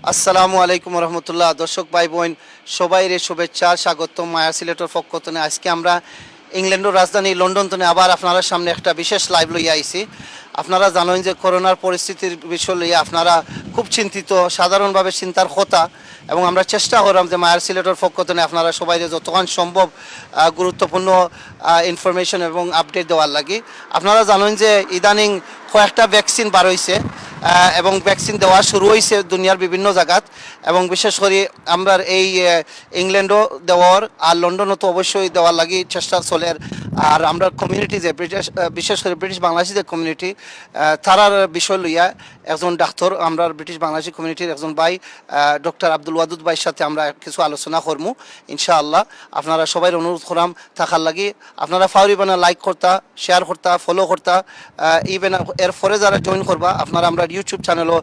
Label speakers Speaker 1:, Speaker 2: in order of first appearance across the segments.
Speaker 1: আসসালামু আলাইকুম রহমতুল্লাহ। দর্শক ভাই বোন সবাইরে শুভেচ্ছা স্বাগত মায়া সিলেটের পক্ষ থেকে। আজকে আমরা ইংল্যান্ডের রাজধানী লন্ডন থেকে আবার আপনারা সামনে একটা বিশেষ লাইভ লইয়া আইছি। আপনারা জানেন যে করোনার পরিস্থিতির বিষয় লইয়া আপনারা খুব চিন্তিত, সাধারণভাবে চিন্তার কথা, এবং আমরা চেষ্টা করলাম যে মায়ার সিলেটের পক্ষ থেকে আপনারা সবাই যতক্ষণ সম্ভব গুরুত্বপূর্ণ ইনফরমেশন এবং আপডেট দেওয়ার লাগে। আপনারা জানেন যে ইদানিং কয়েকটা ভ্যাকসিন বার হয়েছে এবং ভ্যাকসিন দেওয়া শুরু হয়েছে দুনিয়ার বিভিন্ন জায়গাত, এবং বিশেষ করে আমরা এই ইংল্যান্ডও দেওয়ার আর লন্ডনও তো অবশ্যই দেওয়ার লাগে চেষ্টা চলের। আর আমরা কমিউনিটি যে ব্রিটিশ, বিশেষ করে ব্রিটিশ বাংলাদেশি যে কমিউনিটি, তারার বিষয় লইয়া একজন ডাক্তার, আমরা ব্রিটিশ বাংলাদেশি কমিউনিটির একজন ভাই ডক্টর আব্দুল ওয়াদুদ ভাইয়ের সাথে আমরা কিছু আলোচনা করবো ইনশাআল্লাহ। আপনারা সবাই অনুরোধ করাম থাকার লাগি, আপনারা ফাউরি বানা লাইক করতা, শেয়ার করতা, ফলো করতা, ইভেন এর পরে যারা জয়েন করবা আপনারা আমরা ইউটিউব চ্যানেলও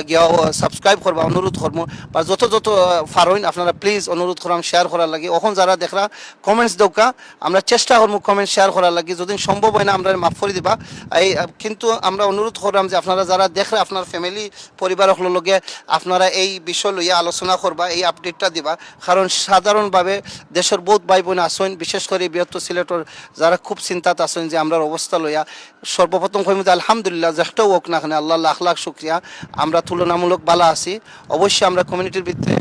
Speaker 1: গিয়াও সাবস্ক্রাইব করবা অনুরোধ করবো। বা যত ফারইন আপনারা প্লিজ অনুরোধ করাম শেয়ার করার লাগে। এখন যারা দেখরা কমেন্টস দৌকা, আমরা চেষ্টা করবো কমেন্ট শেয়ার করার লাগে, যদি সম্ভব হয় না আমরা মাফ করে দিবা। এই কিন্তু আমরা অনুরোধ করলাম যে আপনারা যারা দেখরা আপনার ফ্যামিলি পরিবার লগে আপনারা এই বিষয় লইয়া আলোচনা করবা, এই আপডেটটা দিবা। কারণ সাধারণভাবে দেশের বহুত ভাই বোন আসেন, বিশেষ করে বৃহত্তর সিলেটের যারা খুব চিন্তাত আসেন যে আমরা অবস্থা লইয়া। সর্বপ্রথম কইমুদ আলহামদুলিল্লাহ, যেটাও হোক না কেন আল্লাহ লাখ লাখ শুক্রিয়া, আমরা তুলনামূলক বালা আছি। অবশ্যই আমরা কমিউনিটির ভিতরে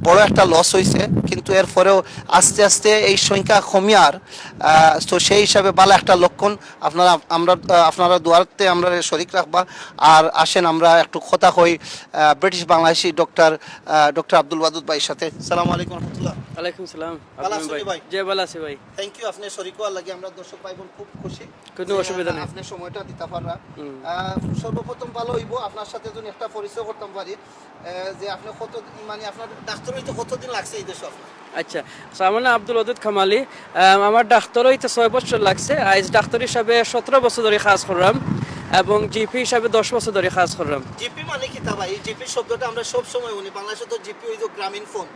Speaker 1: বড় একটা লস হয়েছে, কিন্তু এরপরেও আস্তে আস্তে এই সংখ্যা কমিয়ার, তো সেই হিসাবে বালা একটা লক্ষণ। আপনারা দুয়ারতে আমরা শরিক রাখবা। আর আসেন আমরা একটু কথা কই ব্রিটিশ বাংলাদেশি ডক্টর আব্দুল ওয়াদুদ ভাইয়ের সাথে। সালাম আলাইকুম রহমতুল্লাহ।
Speaker 2: ওয়ালাইকুম সালাম।
Speaker 1: ভালো আছেন ভাই?
Speaker 2: জি ভালো আছি ভাই।
Speaker 1: থ্যাংক ইউ, আপনি শরিক হওয়ার লাগে আমরা দর্শক ভাই বোন খুব খুশি।
Speaker 2: কোনো অসুবিধা নেই,
Speaker 1: আপনি সময়টা দিতে পাররা। সর্বপ্রথম ভালো হইব আপনার সাথে যদি একটা পরিচয় করতাম পারি, যে আপনি কত মানে আপনার ডাক্তার হইতে কতদিন লাগছে এই দেশে?
Speaker 2: আচ্ছা, আমার নাম আব্দুল ওয়াদুদ খামালি। আমার ডাক্তার হইতে 6 বছর লাগছে। আজ ডাক্তার হিসাবে 17 বছর ধরে কাজ করলাম এবং জিপি হিসাবে 10 বছর ধরে কাজ করলাম।
Speaker 1: জিপি মানে কি তা ভাই? এই জিপি শব্দটা আমরা সব সময় শুনি, বাংলাদেশে তো জিপি হইতো গ্রামীণ ফোন,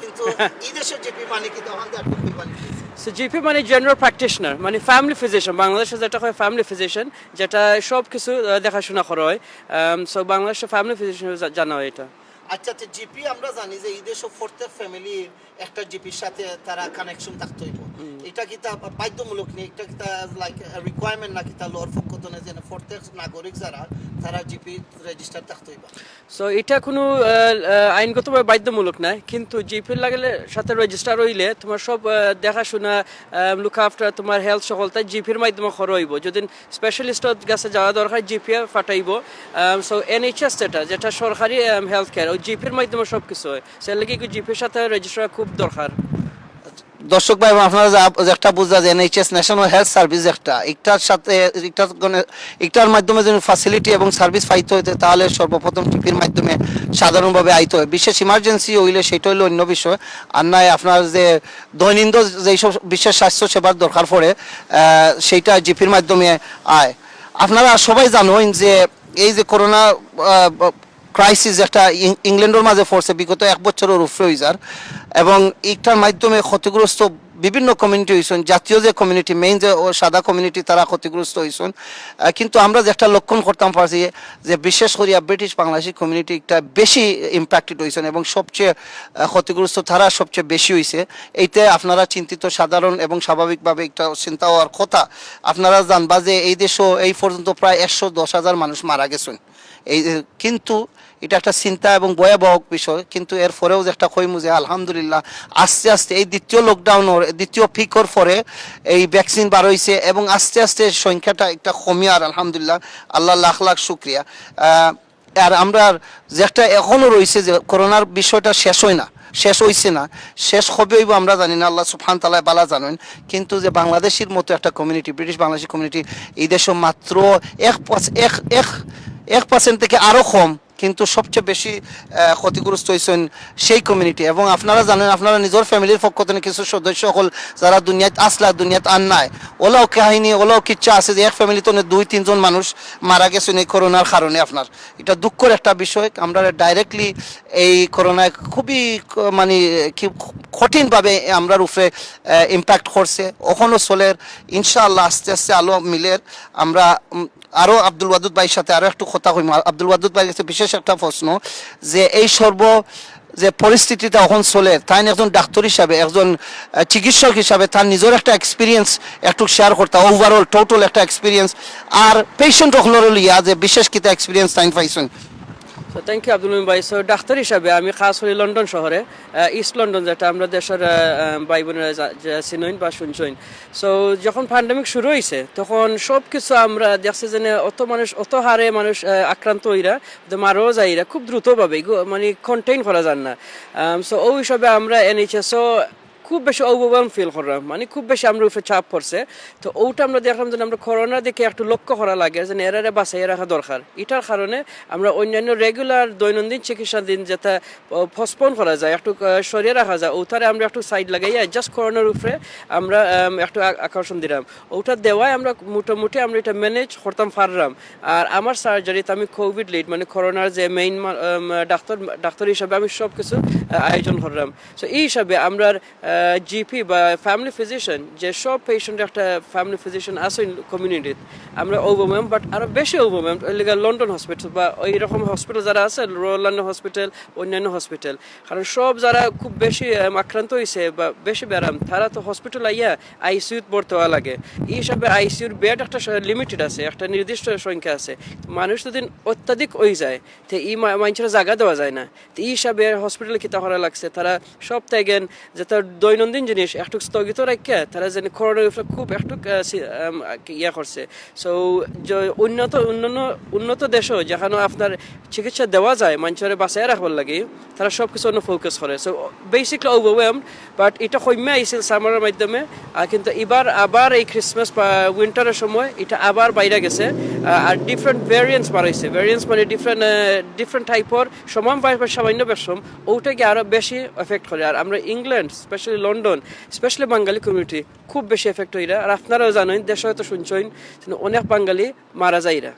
Speaker 1: কিন্তু এই দেশের জিপি মানে কি তখন আর কি মানে?
Speaker 2: সো জিপি মানে জেনারেল প্র্যাকটিশনার, মানে ফ্যামিলি ফিজিশিয়ান। বাংলাদেশে যেটা হয় ফ্যামিলি ফিজিশিয়ান, যেটা সব কিছু দেখাশোনা করা হয়। সো বাংলাদেশে ফ্যামিলি ফিজিশিয়ান জানা হয় এটা।
Speaker 1: আচ্ছা, তো জিপি আমরা জানি যে এই দেশে প্রত্যেক ফ্যামিলির একটা জিপির সাথে তারা কানেকশন থাকতে হইব। এটা কি তা বাধ্যমূলক নেই? এটা কি তা লাইক রিকোয়ারমেন্ট নাকি তা লোর পক্ষ থেকে যে প্রত্যেক নাগরিক যারা তারা জিপি রেজিস্টার থাকতে হইব?
Speaker 2: সো এটা কোনো আইনগতভাবে বাধ্যমূলক নয়, কিন্তু জিপির লাগলে সাথে রেজিস্টার হইলে তোমার সব দেখাশোনা, লুক আফটার তোমার হেলথ সকল তাই জিপির মাধ্যমে খরচ হইব। যদি স্পেশালিস্টের কাছে যাওয়া দরকার জিপি ফাটাইব। সো এনএইচএস যেটা সরকারি হেলথ কেয়ার, ওই জিপির মাধ্যমে সব কিছু হয়। সে লাগে জিপির সাথে রেজিস্টার খুব দরকার।
Speaker 1: দর্শক ভাই আপনারা একটা বুঝা যে এনএইচএস ন্যাশনাল হেলথ সার্ভিস একটা, একটার সাথে একটার মাধ্যমে যদি ফ্যাসিলিটি এবং সার্ভিস পাইতে হইতে তাহলে সর্বপ্রথম টিপির মাধ্যমে সাধারণভাবে আইতে হয়। বিশেষ ইমার্জেন্সি হইলে সেটা হইলে অন্য বিষয়। আর নয় আপনার যে দৈনন্দিন যেসব বিশেষ স্বাস্থ্য সেবার দরকার পড়ে সেইটা জিপির মাধ্যমে আয়। আপনারা সবাই জানেন যে এই যে করোনা ক্রাইসিস একটা ইংল্যান্ডের মাঝে পড়ছে বিগত 1 বছরের উপরে হইজার, এবং এইটার মাধ্যমে ক্ষতিগ্রস্ত বিভিন্ন কমিউনিটি হয়েছেন। জাতীয় যে কমিউনিটি মেইন যে সাদা কমিউনিটি তারা ক্ষতিগ্রস্ত হয়েছেন, কিন্তু আমরা যে একটা লক্ষণ করতাম পারছি যে বিশেষ করিয়া ব্রিটিশ বাংলাদেশি কমিউনিটি একটা বেশি ইম্প্যাক্টেড হয়েছেন এবং সবচেয়ে ক্ষতিগ্রস্ত তারা সবচেয়ে বেশি হয়েছে। এইতে আপনারা চিন্তিত সাধারণ এবং স্বাভাবিকভাবে একটা চিন্তা হওয়ার কথা। আপনারা জানবা যে এই দেশও এই পর্যন্ত প্রায় 110,000 মানুষ মারা গেছেন। কিন্তু এটা একটা চিন্তা এবং ভয়াবহ বিষয়, কিন্তু এর পরেও যে একটা কইমু যে আলহামদুলিল্লাহ আস্তে আস্তে এই দ্বিতীয় লকডাউনের দ্বিতীয় পিকর পরে এই ভ্যাকসিন বার হয়েছে এবং আস্তে আস্তে সংখ্যাটা একটা কমিয়ার আলহামদুলিল্লাহ, আল্লাহ লাখ লাখ শুক্রিয়া। আর আমরা যে একটা এখনও রয়েছে যে করোনার বিষয়টা শেষ হয় না, শেষ হইছে না, শেষ হবে হইব আমরা জানি না, আল্লাহ সুবহানাহু তাআলা বালা জানেন। কিন্তু যে বাংলাদেশের মতো একটা কমিউনিটি, ব্রিটিশ বাংলাদেশি কমিউনিটি এই দেশে মাত্র 1% থেকে আরও কম, কিন্তু সবচেয়ে বেশি ক্ষতিগ্রস্ত হয়েছেন সেই কমিউনিটি। এবং আপনারা জানেন, আপনারা নিজের ফ্যামিলির পক্ষ থেকে কিছু সদস্য সকল যারা দুনিয়াত আসলা দুনিয়াত আর নাই, ওলাও কাহিনী ওলাও কিচ্ছা আছে যে এক ফ্যামিলিতে 2-3 জন মানুষ মারা গেছেন এই করোনার কারণে। আপনার এটা দুঃখের একটা বিষয়। আমরা ডাইরেক্টলি এই করোনায় খুবই মানে কি কঠিনভাবে আমরার উপরে ইম্প্যাক্ট করছে। ওখানেও চলের ইনশাআল্লাহ আস্তে আস্তে আলো মিলের। আমরা আরো আব্দুল ওয়াদুদ ভাইয়ের সাথে আরো একটু কথা কইম। আব্দুল ওয়াদুদ ভাইয়ের কাছে বিশেষ একটা প্রশ্ন যে এই যে পরিস্থিতিটা এখন চলে তাই একজন ডাক্তার হিসাবে একজন চিকিৎসক হিসাবে তার নিজের একটা এক্সপিরিয়েন্স একটু শেয়ার করতে, ওভারঅল টোটাল একটা এক্সপিরিয়েন্স আর পেশেন্ট হলোর লিয়া যে বিশেষ কিতা এক্সপিরিয়েন্স তাই পাইছেন।
Speaker 2: সো থ্যাংক ইউ আব্দুল মুমিন ভাই। সো ডাক্তার হিসাবে আমি খাস হই লন্ডন শহরে, ইস্ট লন্ডন, যেটা আমরা দেশের ভাই বোনেরা চিনইন বা শুনছইন। সো যখন প্যান্ডেমিক শুরু হয়েছে তখন সব কিছু আমরা দেখছি যে অত হারে মানুষ আক্রান্ত হইরা মারও যাইরা খুব দ্রুতভাবে মানে কন্টেইন করা যান না। সো ওই হিসাবে আমরা NHSও খুব বেশি ওভারওয়েলম ফিল করলাম, মানে খুব বেশি আমরা উপরে চাপ পড়ছে। তো ওটা আমরা দেখলাম যে আমরা করোনা দেখে একটু লক্ষ্য করা লাগে যে এরারে বাঁচাইয়া রাখা দরকার। এটার কারণে আমরা অন্যান্য রেগুলার দৈনন্দিন চিকিৎসা দিন যেটা পোস্টপোন করা যায়, একটু সরিয়ে রাখা যায়, ওটারে আমরা একটু সাইড লাগাইয়া জাস্ট করোনার উপরে আমরা একটু আকর্ষণ দিলাম। ওটা দেওয়ায় আমরা মোটামুটি আমরা এটা ম্যানেজ করতাম পারলাম। আর আমার সার্জারিতে আমি কোভিড লিড মানে করোনার যে মেইন ডাক্তার হিসাবে আমি সব কিছু আয়োজন করলাম। সো এই হিসাবে আমরা জিপি বা ফ্যামিলি ফিজিশিয়ান, যে সব পেশেন্টের একটা ফ্যামিলি ফিজিশিয়ান আছে কমিউনিটিতে, আমরা ওভারওয়েলম, বাট আরও বেশি ওভারওয়েলম লন্ডন হসপিটাল বা ওই রকম হসপিটাল যারা আছে, রয়্যাল লন্ডন হসপিটাল, অন্যান্য হসপিটাল। কারণ সব যারা খুব বেশি আক্রান্ত হয়েছে বা বেশি ব্যারাম, তারা তো হসপিটাল আইয়া আইসিইউত ভর্তি হওয়া লাগে। এই হিসাবে আইসিইউর বেড একটা লিমিটেড আছে, একটা নির্দিষ্ট সংখ্যা আছে। মানুষ যদি অত্যাধিক হয়ে যায় তো এই মানুষের জায়গা দেওয়া যায় না। তো এই হিসাবে হসপিটালে কিতা করা লাগছে, তারা সব ত্যাগেন যে তার দৈনন্দিন জিনিস একটু স্থগিত রাখে তারা যেন করোনার উপরে খুব একটু ইয়া করছে। সো উন্নত দেশও যেখানে আপনার চিকিৎসা দেওয়া যায় মানুষের বাঁচাই রাখবার লাগে, তারা সব কিছু অন্য ফোকাস করে। সো বেসিকলি ওভারওয়েলম, বাট এটা কমে আইছিল সামারের মাধ্যমে। কিন্তু এবার আবার এই ক্রিসমাস বা উইন্টারের সময় এটা আবার বাইরে গেছে। আর ডিফারেন্ট ভ্যারিয়েন্টস বাড়াইছে, ভ্যারিয়েন্টস মানে ডিফারেন্ট টাইপের সমান সামান্য বেশম, ওটাকে আরও বেশি এফেক্ট করে। আর আমরা ইংল্যান্ড, স্পেশালি লন্ডন, স্পেশালি বাঙালি কমিউনিটি খুব বেশি এফেক্ট হইরা। আর আপনারাও জানেন দেশে হয়তো শুনছেন অনেক বাঙালি মারা যাইরা।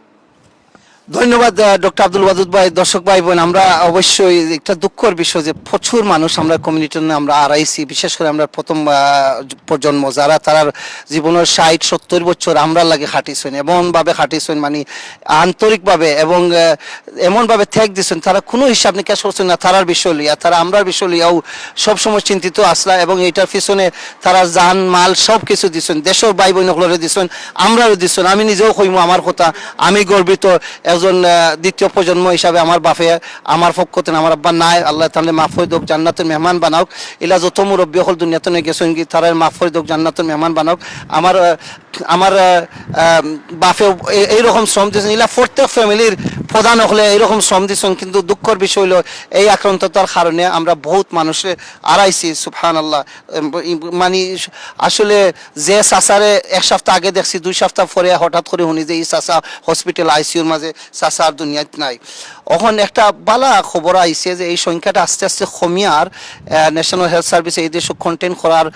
Speaker 1: ধন্যবাদ ডক্টর আব্দুল ওয়াদুদ ভাই। দর্শক ভাই বোন, আমরা অবশ্যই একটা দুঃখের বিষয় যে প্রচুর মানুষ আমরা কমিউনিটির নিয়ে আমরা হারাইছি, বিশেষ করে আমরা প্রথম প্রজন্ম যারা তার জীবনের 60-70 বছর আমরা লাগে খাটিছেন, এমনভাবে খাটিছেন মানে আন্তরিকভাবে এবং এমনভাবে ত্যাগ দিচ্ছেন, তারা কোনো হিসাব নিকাশ করছেন না তারার বিষয় লিয়া, তারা আমরার বিষয় লিয়াও সবসময় চিন্তিত আসলা এবং এটার পিছনে তারা জান মাল সব কিছু দিচ্ছেন, দেশের ভাই বোনগুলোরে দিচ্ছেন, আমরাও দিচ্ছেন। আমি নিজেও কইমু আমার কথা, আমি গর্বিত একজন দ্বিতীয় প্রজন্ম হিসাবে। আমার বাপে আমার পক্ষতে আমার আব্বা নাই, আল্লাহ তাহলে মাফ হয়ে দোক, জান্নাতের মেহমান বানাওক। এলা যত মুরব্বী হল দুনিয়াতে নিয়ে গেছেন কি তারা মাফ হয়ে দোক, জান্নাতের মেহমান বানাওক। আমার বাপে এইরকম শ্রম দিয়েছেন, এলা প্রত্যেক ফ্যামিলির প্রধান হলে এইরকম শ্রম দিচ্ছেন। কিন্তু দুঃখের বিষয় হলো এই আক্রান্ততার কারণে আমরা বহুত মানুষের হারাইছি। সুবহানাল্লাহ, মানে আসলে যে চাচারে এক সপ্তাহ আগে দেখছি, 2 সপ্তাহ পরে হঠাৎ করে শুনি যে এই চাচা হসপিটাল আইসিউর মাঝে, চাচা আর দুনিয়াত নাই। এখন একটা বালা খবর আইছে যে এই সংখ্যাটা আস্তে আস্তে কমিয়ার ন্যাশনাল হেলথ সার্ভিস এই দেশ কন্টেন করার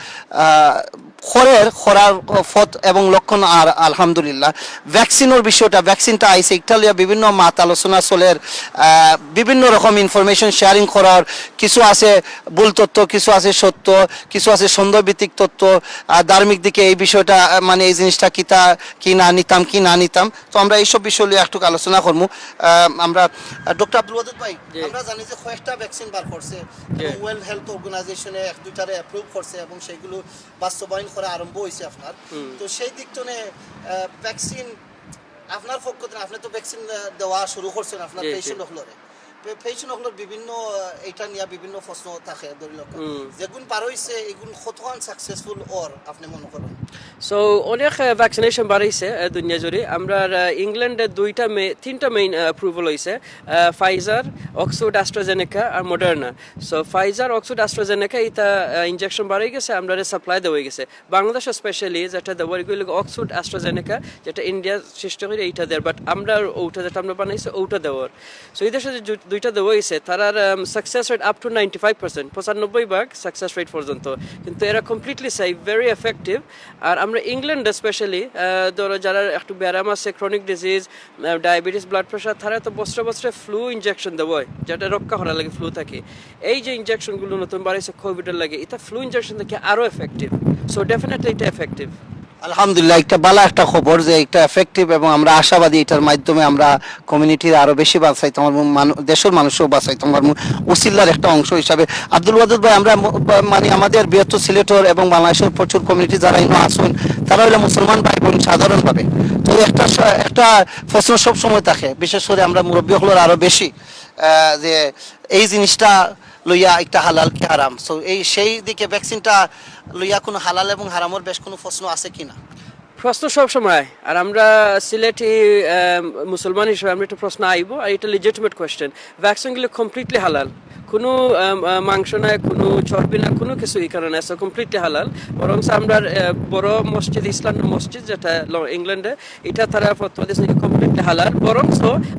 Speaker 1: পথ এবং লক্ষণ। আর আলহামদুলিল্লাহ ভ্যাকসিনের বিষয়টা, ভ্যাকসিনটা আইসে ইটালিয়া বিভিন্ন মাত আলোচনা চলের, বিভিন্ন রকম ইনফরমেশন শেয়ারিং করার, কিছু আছে ভুল তথ্য, কিছু আছে সত্য, কিছু আছে সন্দেহভিত্তিক তথ্য। ধার্মিক দিকে এই বিষয়টা মানে এই জিনিসটা কি না নিতাম। তো আমরা এইসব বিষয় নিয়ে একটু আলোচনা করবো। আমরা ডক্টর আব্দুল ওয়াদুদ ভাই, আমরা জানি যে কয়েকটা ভ্যাকসিন বার করছে, ওয়ার্ল্ড হেলথ অর্গানাইজেশনে 1-2টারে অ্যাপ্রুভ করছে এবং সেইগুলো বাস্তবায়ন করা আরম্ভ হয়েছে আপনার। তো সেই দিক তো ভ্যাকসিন আপনার পক্ষ থেকে আপনি তো ভ্যাকসিন দেওয়া শুরু করছেন আপনার পেশেন্ট হলরে বিভিন্ন এটা নিয়ে বিভিন্ন প্রশ্ন থাকে, ধরি লোক যেগুন পার হইছে এগুন কতক্ষণ সাকসেসফুল ওর আপনি মনে করেন?
Speaker 2: সো অনেক ভ্যাকসিনেশন বাড়াইছে দুনিয়া জুড়ে। আমরা ইংল্যান্ডে 3টা মেইন অ্যাপ্রুভাল হয়েছে, ফাইজার, অক্সফোর্ড, অ্যাস্ট্রাজেনেকা আর Moderna. So Pfizer, Oxford, AstraZeneca এটা ইনজেকশন বাড়াই গেছে, আমরা সাপ্লাই দেওয়া গেছে। বাংলাদেশে স্পেশালি যেটা দেওয়ার গেলে অক্সফোর্ড, অ্যাস্ট্রাজেনেকা, যেটা ইন্ডিয়া সৃষ্টি করে এইটা দেওয়ার, বাট আমরা ওটা যেটা আমরা বানাইছি ওটা দেওয়ার। সো এই দেশে যে 2টা দেওয়া হয়েছে তার success rate up to 95%, 95% success rate পর্যন্ত। কিন্তু এরা কমপ্লিটলি সেফ, ভেরি এফেক্টিভ। আর আমরা ইংল্যান্ডে স্পেশালি ধরো যারা একটু ব্যারাম আছে, chronic disease, diabetes, blood pressure, তারা তো বছরে ফ্লু ইনজেকশন দেওয়া হয় যেটা রক্ষা করার লাগে ফ্লু থাকে। এই যে ইনজেকশনগুলো নতুন বাড়াইছে কোভিডের লাগে, এটা ফ্লু ইনজেকশন থেকে আরও এফেক্টিভ। সো ডেফিনেটলি এটা এফেক্টিভ।
Speaker 1: আলহামদুলিল্লাহ, একটা ভালো একটা খবর যে এটা এফেক্টিভ, এবং আমরা আশাবাদী এটার মাধ্যমে আমরা কমিউনিটির আরো বেশি বাঁচাইতে পারবো, দেশের মানুষও বাঁচাইতে পারবো উসিল্লার একটা অংশ হিসাবে। আব্দুল ওয়াদুদ ভাই, আমরা মানে আমাদের বৃহত্তর সিলেটের এবং বাংলাদেশের প্রচুর কমিউনিটি যারা ইনো আসুন, তারা হলো মুসলমান ভাই বোন সাধারণভাবে। তো একটা প্রশ্ন সব সময় থাকে, বিশেষ করে আমরা মুরব্বী হলোর আরো বেশি, যে এই জিনিসটা লইয়া একটা হালাল কি হারাম। সো সেই দিকে ভ্যাকসিনটা লইয়া কোনো হালাল এবং হারামের বেশ কোনো প্রশ্ন আছে কিনা?
Speaker 2: প্রশ্ন সব সময়, আর আমরা সিলেটি মুসলমান হিসেবে আমরা একটা প্রশ্ন আইব, আর এটা লিজিটিমেট কোয়েশ্চেন। ভ্যাকসিনগুলো কমপ্লিটলি হালাল, কোনো মাংস নাই, কোনো চর্বি না, কোনো কিছু এই কারণে আছে, কমপ্লিটলি হালাল। বরং আমরা বড় মসজিদ, ইসলাম মসজিদ যেটা ইংল্যান্ডে, এটা তারা ফতোয়া দিয়েছে কমপ্লিটলি হালাল। বরং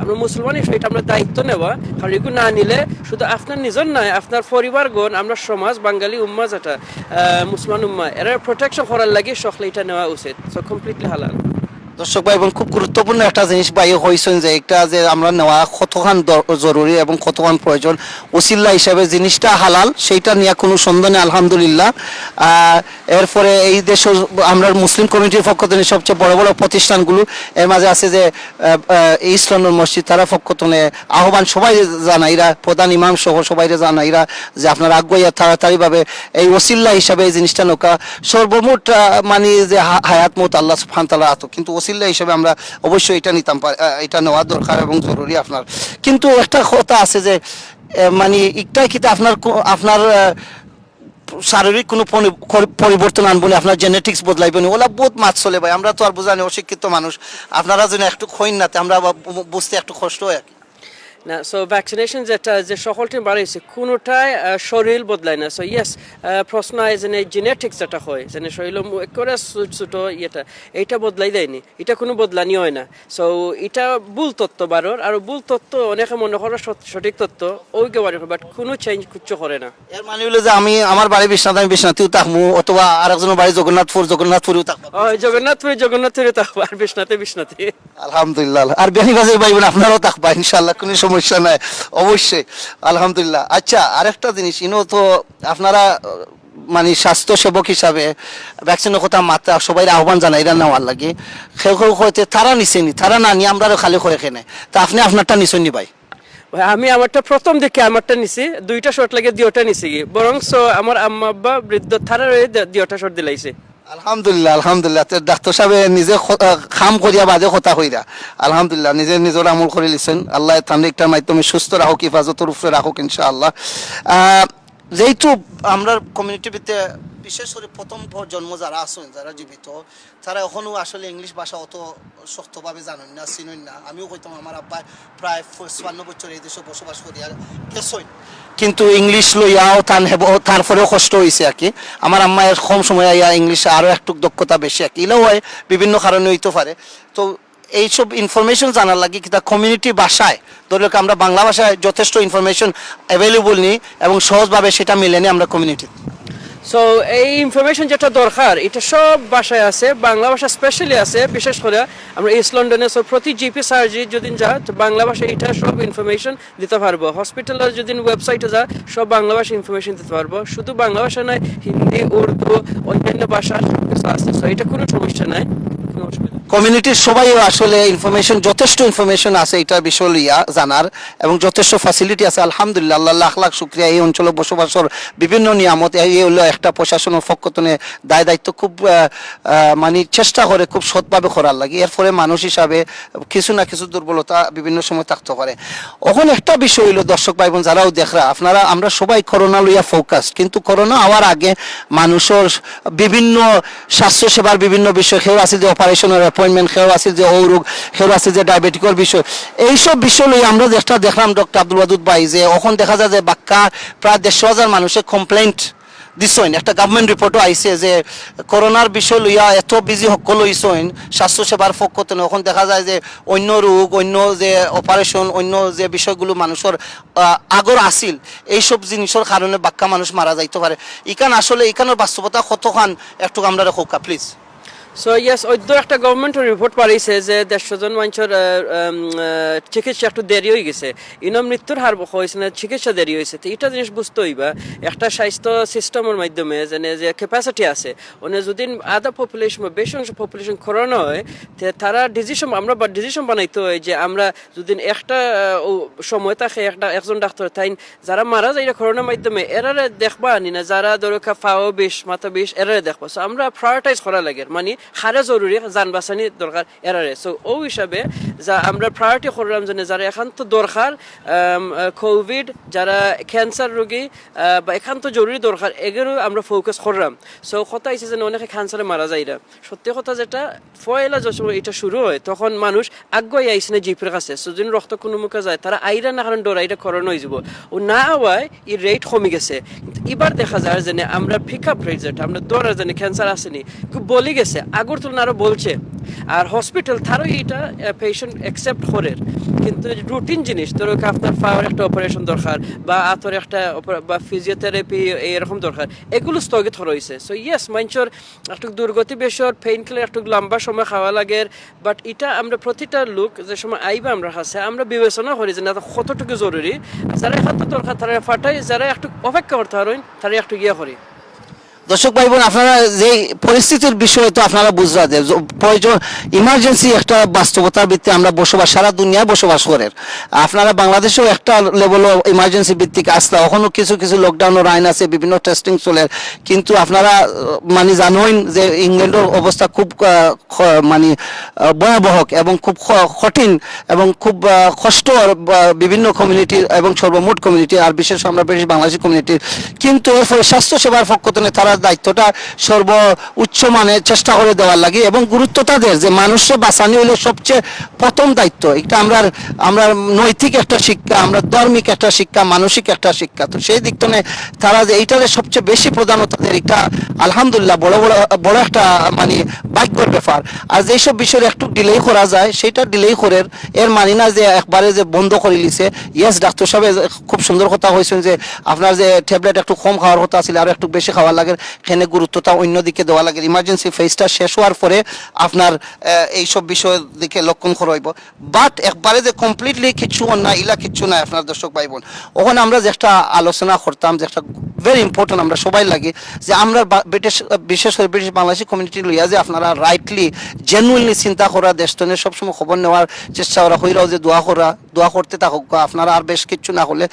Speaker 2: আমরা মুসলমান হিসেবে এটা আমরা দায়িত্ব নেওয়া, কারণ এগুলো না নিলে শুধু আপনার নিজের নয়, আপনার পরিবারগণ, আমরা সমাজ, বাঙালি উম্মা যেটা মুসলমান উম্মা, এরা প্রোটেকশন করার লাগে সকলে এটা নেওয়া উচিত। সো কমপ্লিটলি হালাল।
Speaker 1: দর্শক ভাই বোন, খুব গুরুত্বপূর্ণ একটা জিনিস ভাই হয়েছেন, যে এটা যে আমরা নেওয়া কতখান জরুরি এবং কতখান প্রয়োজন। ওসিল্লা হিসাবে জিনিসটা হালাল, সেইটা নিয়ে কোনো সন্দেহ নেই আলহামদুলিল্লাহ। এরপরে এই দেশের আমরা মুসলিম কমিউনিটির পক্ষ থেকে সবচেয়ে বড় বড় প্রতিষ্ঠানগুলো, এর মাঝে আছে যে ইসলামের মসজিদ, তারা পক্ষ থেকে আহ্বান সবাই জানাইরা, প্রধান ইমাম সহ সবাই জানাইরা যে আপনার আগ্রহী তাড়াতাড়িভাবে এই ওসিল্লা হিসাবে এই জিনিসটা নৌকা সর্বমোট মানে যে হায়াত মত আল্লাহ সুবহানাহু ওয়া তাআলা আতো, কিন্তু ওসিল্লা হিসেবে আমরা অবশ্যই এটা নিতাম, এটা নেওয়া দরকার এবং জরুরি আপনার। কিন্তু একটা কথা আছে যে মানে একটাই কিন্তু আপনার শারীরিক কোনো পরিবর্তন আনবো না, আপনার জেনেটিক্স বদলাইবে না, ওলা বহুত মাছ চলে ভাই। আমরা তো আর বোঝানি অশিক্ষিত মানুষ, আপনারা যেন একটু খইন না, আমরা বুঝতে একটু কষ্ট হয় আর কি।
Speaker 2: না, সো ভ্যাকসিনেশন যেটা যে সকলটি বাড়িয়েছে, কোনোটাই শরীর বদলায় না। সো ইয়েস, প্রশ্ন হয় যে জেনেটিক্স যেটা হয়, যে শরীর করে ছোটো ইয়েটা, এইটা বদলাই দেয়নি, এটা কোনো বদলানি হয় না। সো এটা ভুল তত্ত্ব বারোর, আর ভুল তত্ত্ব অনেকে মনে করে সঠিক তত্ত্ব, ওইকে বাড়ি, বাট কোনো চেঞ্জ কিচ্ছু করে না।
Speaker 1: এর মানে হলো যে আমি আমার বাড়ি বিশ্বনাথ, আমি বিশ্বনাথেও থাকবো, অথবা আরেকজনের বাড়ি জগন্নাথপুরেও থাকবো।
Speaker 2: জগন্নাথপুরে থাকবো, আর বিশ্বনাথে।
Speaker 1: আলহামদুলিল্লাহ। আর বেনিবাজের ভাই বোন আপনারাও থাকবা ইনশাল্লাহ, কোনো সমস্যা নাই, অবশ্যই আলহামদুলিল্লাহ। আচ্ছা, আরেকটা জিনিস, ইনো তো আপনারা মানে স্বাস্থ্য সেবক হিসাবে ভ্যাকসিনের কথা মাত্রা সবাই আহ্বান জানাই, এরা নেওয়ার লাগে। কেউ হইতে তারা নিছেনি, তারা না নিয়ে আমরা খালি করে খেনে, তা আপনি আপনারটা নিছেননি ভাই?
Speaker 2: আমি আমারটা প্রথম দিকে আমারটা নিছি, 2টা শট লাগে দিওটা নিছি কি, বরং আমার আম্মা আব্বা বৃদ্ধ থারা দিওটা শট দিলাইছে।
Speaker 1: আলহামদুলিল্লাহ আলহামদুলিল্লাহ। ডাক্তার সাহেব নিজে খাম করিয়া বাদে কথা কইরা আলহামদুলিল্লাহ নিজের আমল করে লিছেন। আল্লাহ তান্ডেকটার মাধ্যমে সুস্থ রাখুক, হিফাজতের উপরে রাখুক ইনশাআল্লাহ। যেহেতু আমরা কমিউনিটির ভিতরে বিশেষ করে প্রথম জন্ম যারা আছেন, যারা জীবিত, তারা এখনও আসলে ইংলিশ ভাষা অত শক্তভাবে জানেন না, চিনেন না। আমিও কইতাম, আমার আব্বা প্রায় 56 বছর এই দেশে বসবাস করি আর গেছই, কিন্তু ইংলিশ লইয়াও তারপরেও কষ্ট হয়েছে আর কি। আমার আম্মায়ের কম সময় আইয়া ইংলিশে আরও একটু দক্ষতা বেশি আর কি, এলেও হয় বিভিন্ন কারণে হইতে পারে। তো এইসব ইনফরমেশন জানার লাগে কি, তা কমিউনিটি ভাষায় ধরলে আমরা বাংলা ভাষায় যথেষ্ট ইনফরমেশন অ্যাভেলেবল নিই এবং সহজভাবে সেটা মিলে নিই আমরা কমিউনিটি।
Speaker 2: সো এই ইনফরমেশন যেটা দরকার, এটা সব ভাষায় আছে, বাংলা ভাষা স্পেশালি আছে। বিশেষ করে আমরা ইস্ট লন্ডনে প্রতি জিপি সার্জি যদি যা, তো বাংলা ভাষায় এটা সব ইনফরমেশন দিতে পারবো। হসপিটালের যদি ওয়েবসাইটে যা, সব বাংলা ভাষায় ইনফরমেশন দিতে পারবো। শুধু বাংলা ভাষা নয়, হিন্দি, উর্দু, অন্যান্য ভাষা আছে। সো এটা কোনো সমস্যা নাই, কোনো অসুবিধা।
Speaker 1: কমিউনিটির সবাই আসলে ইনফরমেশন, যথেষ্ট ইনফরমেশন আছে এটা বিষয় লইয়া জানার, এবং যথেষ্ট ফ্যাসিলিটি আছে আলহামদুলিল্লাহ। আল্লাহ লাখ লাখ শুক্রিয়া। এই অঞ্চলে বসবাসের বিভিন্ন নিয়ামত, এই হলো একটা প্রশাসনের পক্ষ থেকে দায়িত্ব খুব মানে চেষ্টা করে খুব সৎভাবে করার লাগে। এর ফলে মানুষ হিসাবে কিছু না কিছু দুর্বলতা বিভিন্ন সময় থাকতে পারে। এখন একটা বিষয় হইলো, দর্শক ভাই বোন যারাও দেখরা, আমরা সবাই করোনা লইয়া ফোকাস, কিন্তু করোনা হওয়ার আগে মানুষের বিভিন্ন স্বাস্থ্যসেবার বিভিন্ন বিষয়, কেউ আছে যে অপারেশনের অ্যাপয়েন্টমেন্ট, কেউ আছে যে রোগ, কেউ আছে যে ডায়াবেটিকের বিষয়, এইসব বিষয় লইয়া আমরা যেটা দেখলাম ডক্টর আব্দুল ওয়াদুদ ভাই, যে এখন দেখা যায় যে বাক্কা প্রায় 150,000 মানুষের কমপ্লেন্ট দিছেন। একটা গভর্নমেন্ট রিপোর্টও আইছে যে করোনার বিষয় লইয়া এত বিজি সকল হইছেন স্বাস্থ্যসেবার পক্ষ থেকে। এখন দেখা যায় যে অন্য রোগ, অন্য যে অপারেশন, অন্য যে বিষয়গুলো মানুষের আগর আসিল, এইসব জিনিসের কারণে বাক্কা মানুষ মারা যাইতে পারে। ইখান আসলে ইখানের বাস্তবতা কতখান একটু আমরা হোকা প্লিজ।
Speaker 2: সো ইয়েস ওইদ্য একটা গভর্নমেন্টের রিপোর্ট পারিছে যে 150 জন মানুষের চিকিৎসা একটু দেরি হয়ে গেছে ইনো মৃত্যুর হার হয়েছে না চিকিৎসা দেরি হয়েছে তো এটা জিনিস বুঝতে হইবা একটা স্বাস্থ্য সিস্টেমের মাধ্যমে যে ক্যাপাসিটি আছে ওনে যদি আধা পপুলেশন বা বেশি অংশ পপুলেশন করোনা হয় তারা ডিসিশন আমরা বা ডিসিশন বানাইতে হয় যে আমরা যদি একটা সময় থাকে একজন ডাক্তার তাই যারা মারা যায় করোনার মাধ্যমে এরারে দেখবা আনি না যারা ধরো ফাও বিষ মাথা বিষ এরারে দেখবা সো আমরা প্রায়োরিটাইজ করা লাগে মানে হারে জরুরি যান বাঁচানি দরকার এরারে সো ও হিসাবে যা আমরা প্রায়োরিটি করলাম যে যারা একান্ত দরকার কোভিড যারা ক্যান্সার রোগী বা একান্ত জরুরি দরকার এগুলো আমরা ফোকাস করলাম সো কথা হয়েছে যে অনেকে ক্যান্সারে মারা যায় না সত্যি কথা যেটা ফয়লা যখন এটা শুরু হয় তখন মানুষ আগ্রহী আইসে না জিপের কাছে সো যদি রক্ত কোনো মুখে যায় তারা আইরা না কারণ ডর আইরা করোনা হয়ে যাব ও না হওয়ায় এই রেট কমে গেছে কিন্তু এবার দেখা যায় যে আমরা পিক আপ রেট যেটা আমরা দৌড়ার জন্য ক্যান্সার আসেনি খুব বলে গেছে আগর তুলনা আরো বলছে আর হসপিটাল তারও এইটা পেশেন্ট অ্যাকসেপ্ট করে কিন্তু রুটিন জিনিস ধরো আপনার পাওয়ার একটা অপারেশন দরকার বা আতর একটা বা ফিজিওথেরাপি এরকম দরকার এগুলো স্থগিত রয়েছে সো ইয়েস মানুষের একটু দুর্গতি বেশর পেইন কিলার একটু লম্বা সময় খাওয়া লাগে বাট এটা আমরা প্রতিটা লোক যে সময় আইবা আমরা কাছে আমরা বিবেচনা করি যে না কতটুকু জরুরি যারা এখান দরকার তারা ফাটাই যারা একটু অপেক্ষা করতে পারেন তারা একটু ইয়ে করি
Speaker 1: দর্শক ভাই বোন আপনারা যে পরিস্থিতির বিষয়ে তো আপনারা বুঝরা যে প্রয়োজন ইমার্জেন্সি একটা বাস্তবতার ভিত্তিতে আমরা বসবাস সারা দুনিয়ায় বসবাস করেন আপনারা বাংলাদেশেও একটা লেভেল ইমার্জেন্সি ভিত্তিক আসতে এখনো কিছু কিছু লকডাউনের আইন আছে বিভিন্ন টেস্টিং চলে কিন্তু আপনারা মানে জানেন যে ইংল্যান্ডের অবস্থা খুব মানে ভয়াবহ এবং খুব কঠিন এবং খুব কষ্ট বিভিন্ন কমিউনিটির এবং সর্বমোট কমিউনিটি আর বিশেষ আমরা বেশি বাংলাদেশি কমিউনিটির কিন্তু এর ফলে স্বাস্থ্যসেবার পক্ষ থেকে তারা দায়িত্বটা সর্ব উচ্চ মানে চেষ্টা করে দেওয়ার লাগে এবং গুরুত্ব তাদের যে মানুষকে বাঁচানি হলো সবচেয়ে প্রথম দায়িত্ব এটা আমরা নৈতিক একটা শিক্ষা আমরা ধর্মিক একটা শিক্ষা মানসিক একটা শিক্ষা তো সেই দিক থেকে তারা যে এইটারে সবচেয়ে বেশি প্রধান তাদের এটা আলহামদুলিল্লাহ বড় একটা মানে ভাগ্যের ব্যাপার আর যেসব বিষয়ে একটু ডিলে করা যায় সেটা ডিলে করে এর মানি না যে একবারে যে বন্ধ করে লিছে ইয়েস ডাক্তার সাহেব খুব সুন্দর কথা হয়েছেন যে আপনার যে ট্যাবলেট একটু কম খাওয়ার কথা ছিল আর একটু বেশি খাওয়া লাগে এখানে গুরুত্বটা অন্যদিকে দেওয়া লাগে ইমার্জেন্সি ফেজটা শেষ হওয়ার পরে আপনার এইসব বিষয়ের দিকে লক্ষণ করইব বাট একবারে যে কমপ্লিটলি কিছু না ইলা কিছু না আপনার দর্শক ভাই বোন ওখানে আমরা যে একটা আলোচনা করতাম যে একটা ভেরি ইম্পর্টেন্ট আমরা সবাই লাগে যে আমরা বিশেষ করে ব্রিটিশ বাংলাদেশি কমিউনিটি লইয়া যে আপনারা রাইটলি জেনুইনলি চিন্তা করা দেশটনের সবসময় খবর নেওয়ার চেষ্টা করা হইরাও যে দোয়া করতে থাকুক আপনারা আর বেশ কিছু না হলে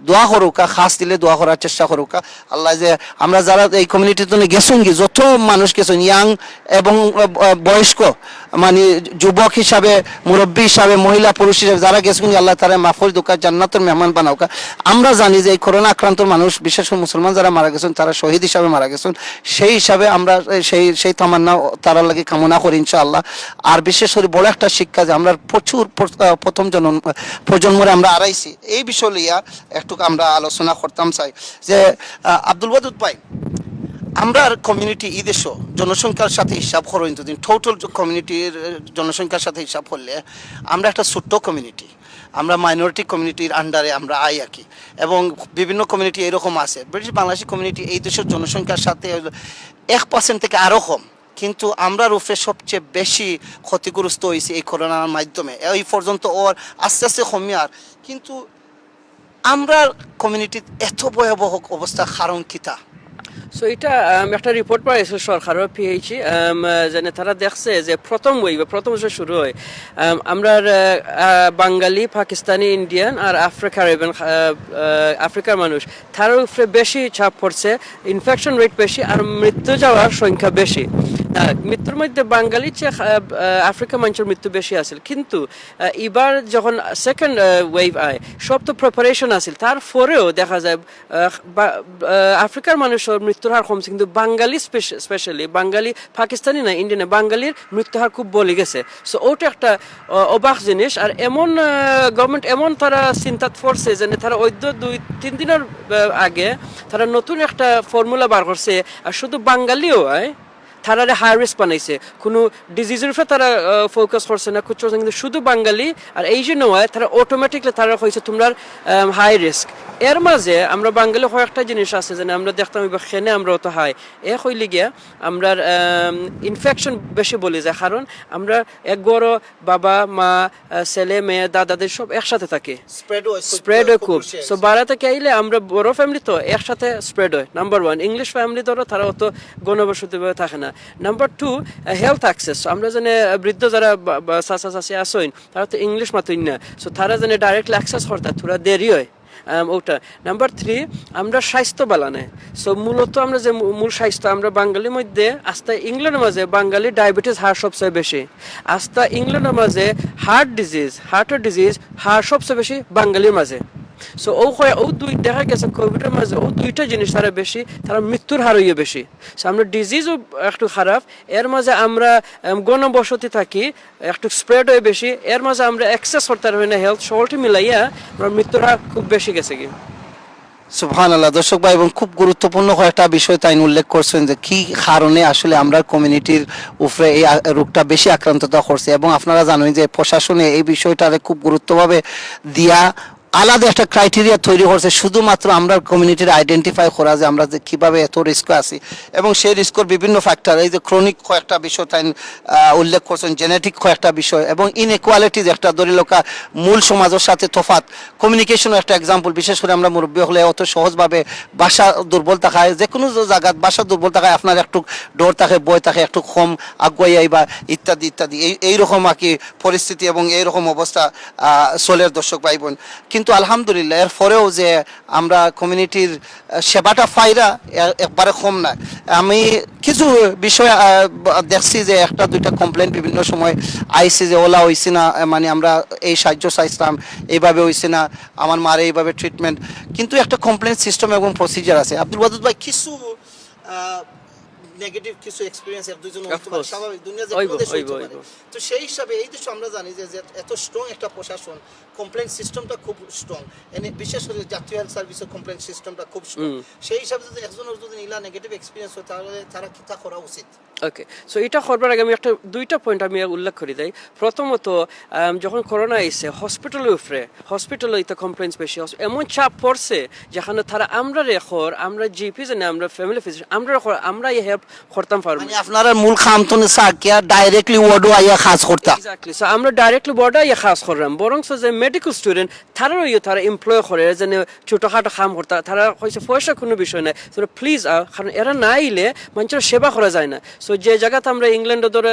Speaker 1: দোয়া করুকা খাস দিলে দোয়া করার চেষ্টা করুকা আল্লাহ যে আমরা যারা এই কমিউনিটিতে গেছেন কি যত মানুষ গেছেন ইয়াং এবং বয়স্ক মানে যুবক হিসাবে মুরব্বী হিসাবে মহিলা পুরুষ হিসাবে যারা গেছেন আল্লাহ তারা মাফুল দোকা জান্নাতের মেহমান বানাওকা আমরা জানি যে এই করোনা আক্রান্ত মানুষ বিশেষ করে মুসলমান যারা মারা গেছেন তারা শহীদ হিসাবে মারা গেছেন সেই হিসাবে আমরা সেই তামান্না তারা লাগে কামনা করি ইনশাআল্লাহ আর বিশেষ করে বড় একটা শিক্ষা যে আমরা প্রচুর প্রথম প্রজন্মরে আমরা আড়াইছি এই বিষয় লইয়া একটু আমরা আলোচনা করতাম চাই যে আব্দুল ওয়াদুদ ভাই আমরা কমিউনিটি এই দেশ জনসংখ্যার সাথে হিসাব করেন যদি টোটাল কমিউনিটির জনসংখ্যার সাথে হিসাব করলে আমরা একটা ছোট্ট কমিউনিটি আমরা মাইনরিটি কমিউনিটির আন্ডারে আমরা আই আর কি এবং বিভিন্ন কমিউনিটি এরকম আছে ব্রিটিশ বাংলাদেশি কমিউনিটি এই দেশের জনসংখ্যার সাথে 1% থেকে আরও কম কিন্তু আমরা রূপে সবচেয়ে বেশি ক্ষতিগ্রস্ত হয়েছি এই করোনার মাধ্যমে এই পর্যন্ত ওর আস্তে আস্তে কমিয়ার কিন্তু আমরা কমিউনিটির এত ভয়াবহ অবস্থা কারণ কিতা
Speaker 2: সো এটা একটা রিপোর্ট পাইছে সরকারও পিএইচি যেন তারা দেখছে যে প্রথম বছর শুরু হয় আমরা বাঙালি পাকিস্তানি ইন্ডিয়ান আর আফ্রিকার মানুষ তার উপরে বেশি চাপ পড়ছে ইনফেকশন রেট বেশি আর মৃত্যু যাওয়ার সংখ্যা বেশি মৃত্যুর মধ্যে বাঙালি চেয়ে আফ্রিকা মানুষের মৃত্যু বেশি আছিল কিন্তু এবার যখন সেকেন্ড ওয়েভ আয় সব তো প্রিপারেশন আছিল তারপরেও দেখা যায় আফ্রিকার মানুষের মৃত্যুর হার কমছে কিন্তু বাঙালি স্পেশালি বাঙালি পাকিস্তানি না ইন্ডিয়ান বাঙালির মৃত্যু হার খুব বলে গেছে সো ওটা একটা অবাক জিনিস আর এমন গভর্নমেন্ট এমন তারা চিন্তা করছে যে তারা ওইদ্য 2-3 দিনের আগে তারা নতুন একটা ফর্মুলা বার করছে আর শুধু বাঙালিও তারারে হাই রিস্ক বানাইছে কোনো ডিজিজের উপরে তারা ফোকাস করছে না খুঁজছে কিন্তু শুধু বাঙালি আর এই জন্য হয় তারা অটোমেটিকলি তারা হয়েছে তোমরা হাই রিস্ক এর মাঝে আমরা বাঙালি কয়েকটা জিনিস আছে যে আমরা দেখতাম এবার খেনে আমরা অত হাই হইলে গিয়া আমরা ইনফেকশন বেশি বলি যায় কারণ আমরা এক বড় বাবা মা ছেলে মেয়ে দাদাদের সব একসাথে থাকে স্প্রেড হয় খুব সো বাড়া থেকে আইলে আমরা বড় ফ্যামিলি তো একসাথে স্প্রেড হয় নাম্বার ওয়ান ইংলিশ ফ্যামিলি ধরো তারা অত গণবসতিভাবে থাকে না নাম্বার টু হেলথ অ্যাক্সেস আমরা জানে বৃদ্ধ যারা চাচা চাচি আসেন তারা তো ইংলিশ মাতুই না সো তারা জানে ডাইরেক্টলি অ্যাক্সেস করতে থোড়া দেরি হয় ওটা নাম্বার থ্রি আমরা স্বাস্থ্য বালানে সো মূলত আমরা যে মূল স্বাস্থ্য আমরা বাঙালির মধ্যে আস্তা ইংল্যান্ডের মাঝে বাঙালি ডায়াবেটিস হার সবচেয়ে বেশি আস্তা ইংল্যান্ডের মাঝে হার্টের ডিজিজ হার সবচেয়ে বেশি বাঙালির মাঝে সো ও দুই দেখা গেছে কোভিডের মাঝে ও দুইটা জিনিস তারা বেশি তারা মৃত্যুর হার হইয়ে বেশি সো আমরা ডিজিজও একটু খারাপ এর মাঝে আমরা গণবসতি থাকি একটু স্প্রেড হয়ে বেশি এর মাঝে আমরা অ্যাক্সেস করতে পারি না হেলথ সবটি মিলাইয়া আমরা মৃত্যুর হার খুব বেশি গেছে কি
Speaker 1: সুবহানাল্লাহ দর্শক ভাই এবং খুব গুরুত্বপূর্ণ কয়েকটা বিষয় তাই উল্লেখ করছেন যে কি কারণে আসলে আমরা কমিউনিটির উপরে এই রোগটা বেশি আক্রান্ততা করছে এবং আপনারা জানেন যে প্রশাসনে এই বিষয়টারে খুব গুরুত্বভাবে দিয়া আলাদা একটা ক্রাইটেরিয়া তৈরি করছে শুধুমাত্র আমরা কমিউনিটির আইডেন্টিফাই করা যে আমরা যে কীভাবে এত রিস্ক আছি এবং সেই রিস্কর বিভিন্ন ফ্যাক্টর এই যে ক্রনিক কয়েকটা বিষয় তাই উল্লেখ করছেন জেনেটিক কয়েকটা বিষয় এবং ইনইকুয়ালিটিজ একটা দরিলকা মূল সমাজের সাথে তফাৎ কমিউনিকেশন একটা এক্সাম্পল বিশেষ করে আমরা মুরব্বী হলে অত সহজভাবে ভাষা দুর্বল থাকায় যে কোনো জায়গাত ভাষা দুর্বল থাকায় আপনার একটু ডর থাকে বই থাকে একটু কম আগুয়াই আইবা ইত্যাদি ইত্যাদি এইরকম আর কি পরিস্থিতি এবং এইরকম অবস্থা চলের দর্শক ভাই বোন কিন্তু আলহামদুলিল্লাহ এর পরেও যে আমরা কমিউনিটির সেবাটা পাইরা একবারে কম না আমি কিছু বিষয় দেখছি যে একটা দুইটা কমপ্লেন বিভিন্ন সময় আইসি যে ওলা হয়েছে না মানে আমরা এই সাহায্য চাইছিলাম এইভাবে হয়েছে না আমার মার এইভাবে ট্রিটমেন্ট কিন্তু একটা কমপ্লেন সিস্টেম এবং প্রসিজার আছে আব্দুল ওয়াদুদ ভাই কিছু নেগেটিভ কিছু এক্সপেরিয়েন্স এর দুইজন স্বাভাবিক দুনিয়া যে প্রদেশ হইতে পারে তো সেই হিসাবে এই দেশে আমরা জানি যে এত স্ট্রং একটা প্রশাসন কমপ্লেন সিস্টেমটা খুব স্ট্রং এনে বিশেষ করে জাতীয় হেলথ সার্ভিসের কমপ্লেন সিস্টেমটা খুব স্ট্রং সেই হিসাবে যদি একজনের যদি নিলা নেগেটিভ এক্সপেরিয়েন্স হয় তাহলে তারা কি তা করা উচিত
Speaker 2: ওকে সো এটা করবার আগে আমি দুইটা পয়েন্ট আমি উল্লেখ করি দেই প্রথমত যখন করোনা আইছে হসপিটালের উপরে হসপিটালে এটা কমপ্লেন্স বেশি এমন চাপ পড়ছে যেখানে তারা আমরা রেখর আমরা জিপি জানি আমরা ফ্যামিলি ফিজিশিয়ান আমরা এই হেল্প করতাম পারবো
Speaker 1: মানে আপনারা মূল খাম তো সাকিয়া ডাইরেক্টলি ওয়ার্ডও আইয়া খাস করতা
Speaker 2: এক্স্যাক্টলি সো আমরা ডাইরেক্টলি বর্ডার ইয়া খাস করলাম বরং যে মেডিকেল স্টুডেন্ট তারাও তারা এমপ্লয় করে যেন ছোটখাটো কাম করতা তারা হয়েছে পয়সা কোনো বিষয় নাই তো প্লিজ কারণ এরা না আইলে মানুষের সেবা করা যায় না সো যে জায়গাতে আমরা ইংল্যান্ডে ধরো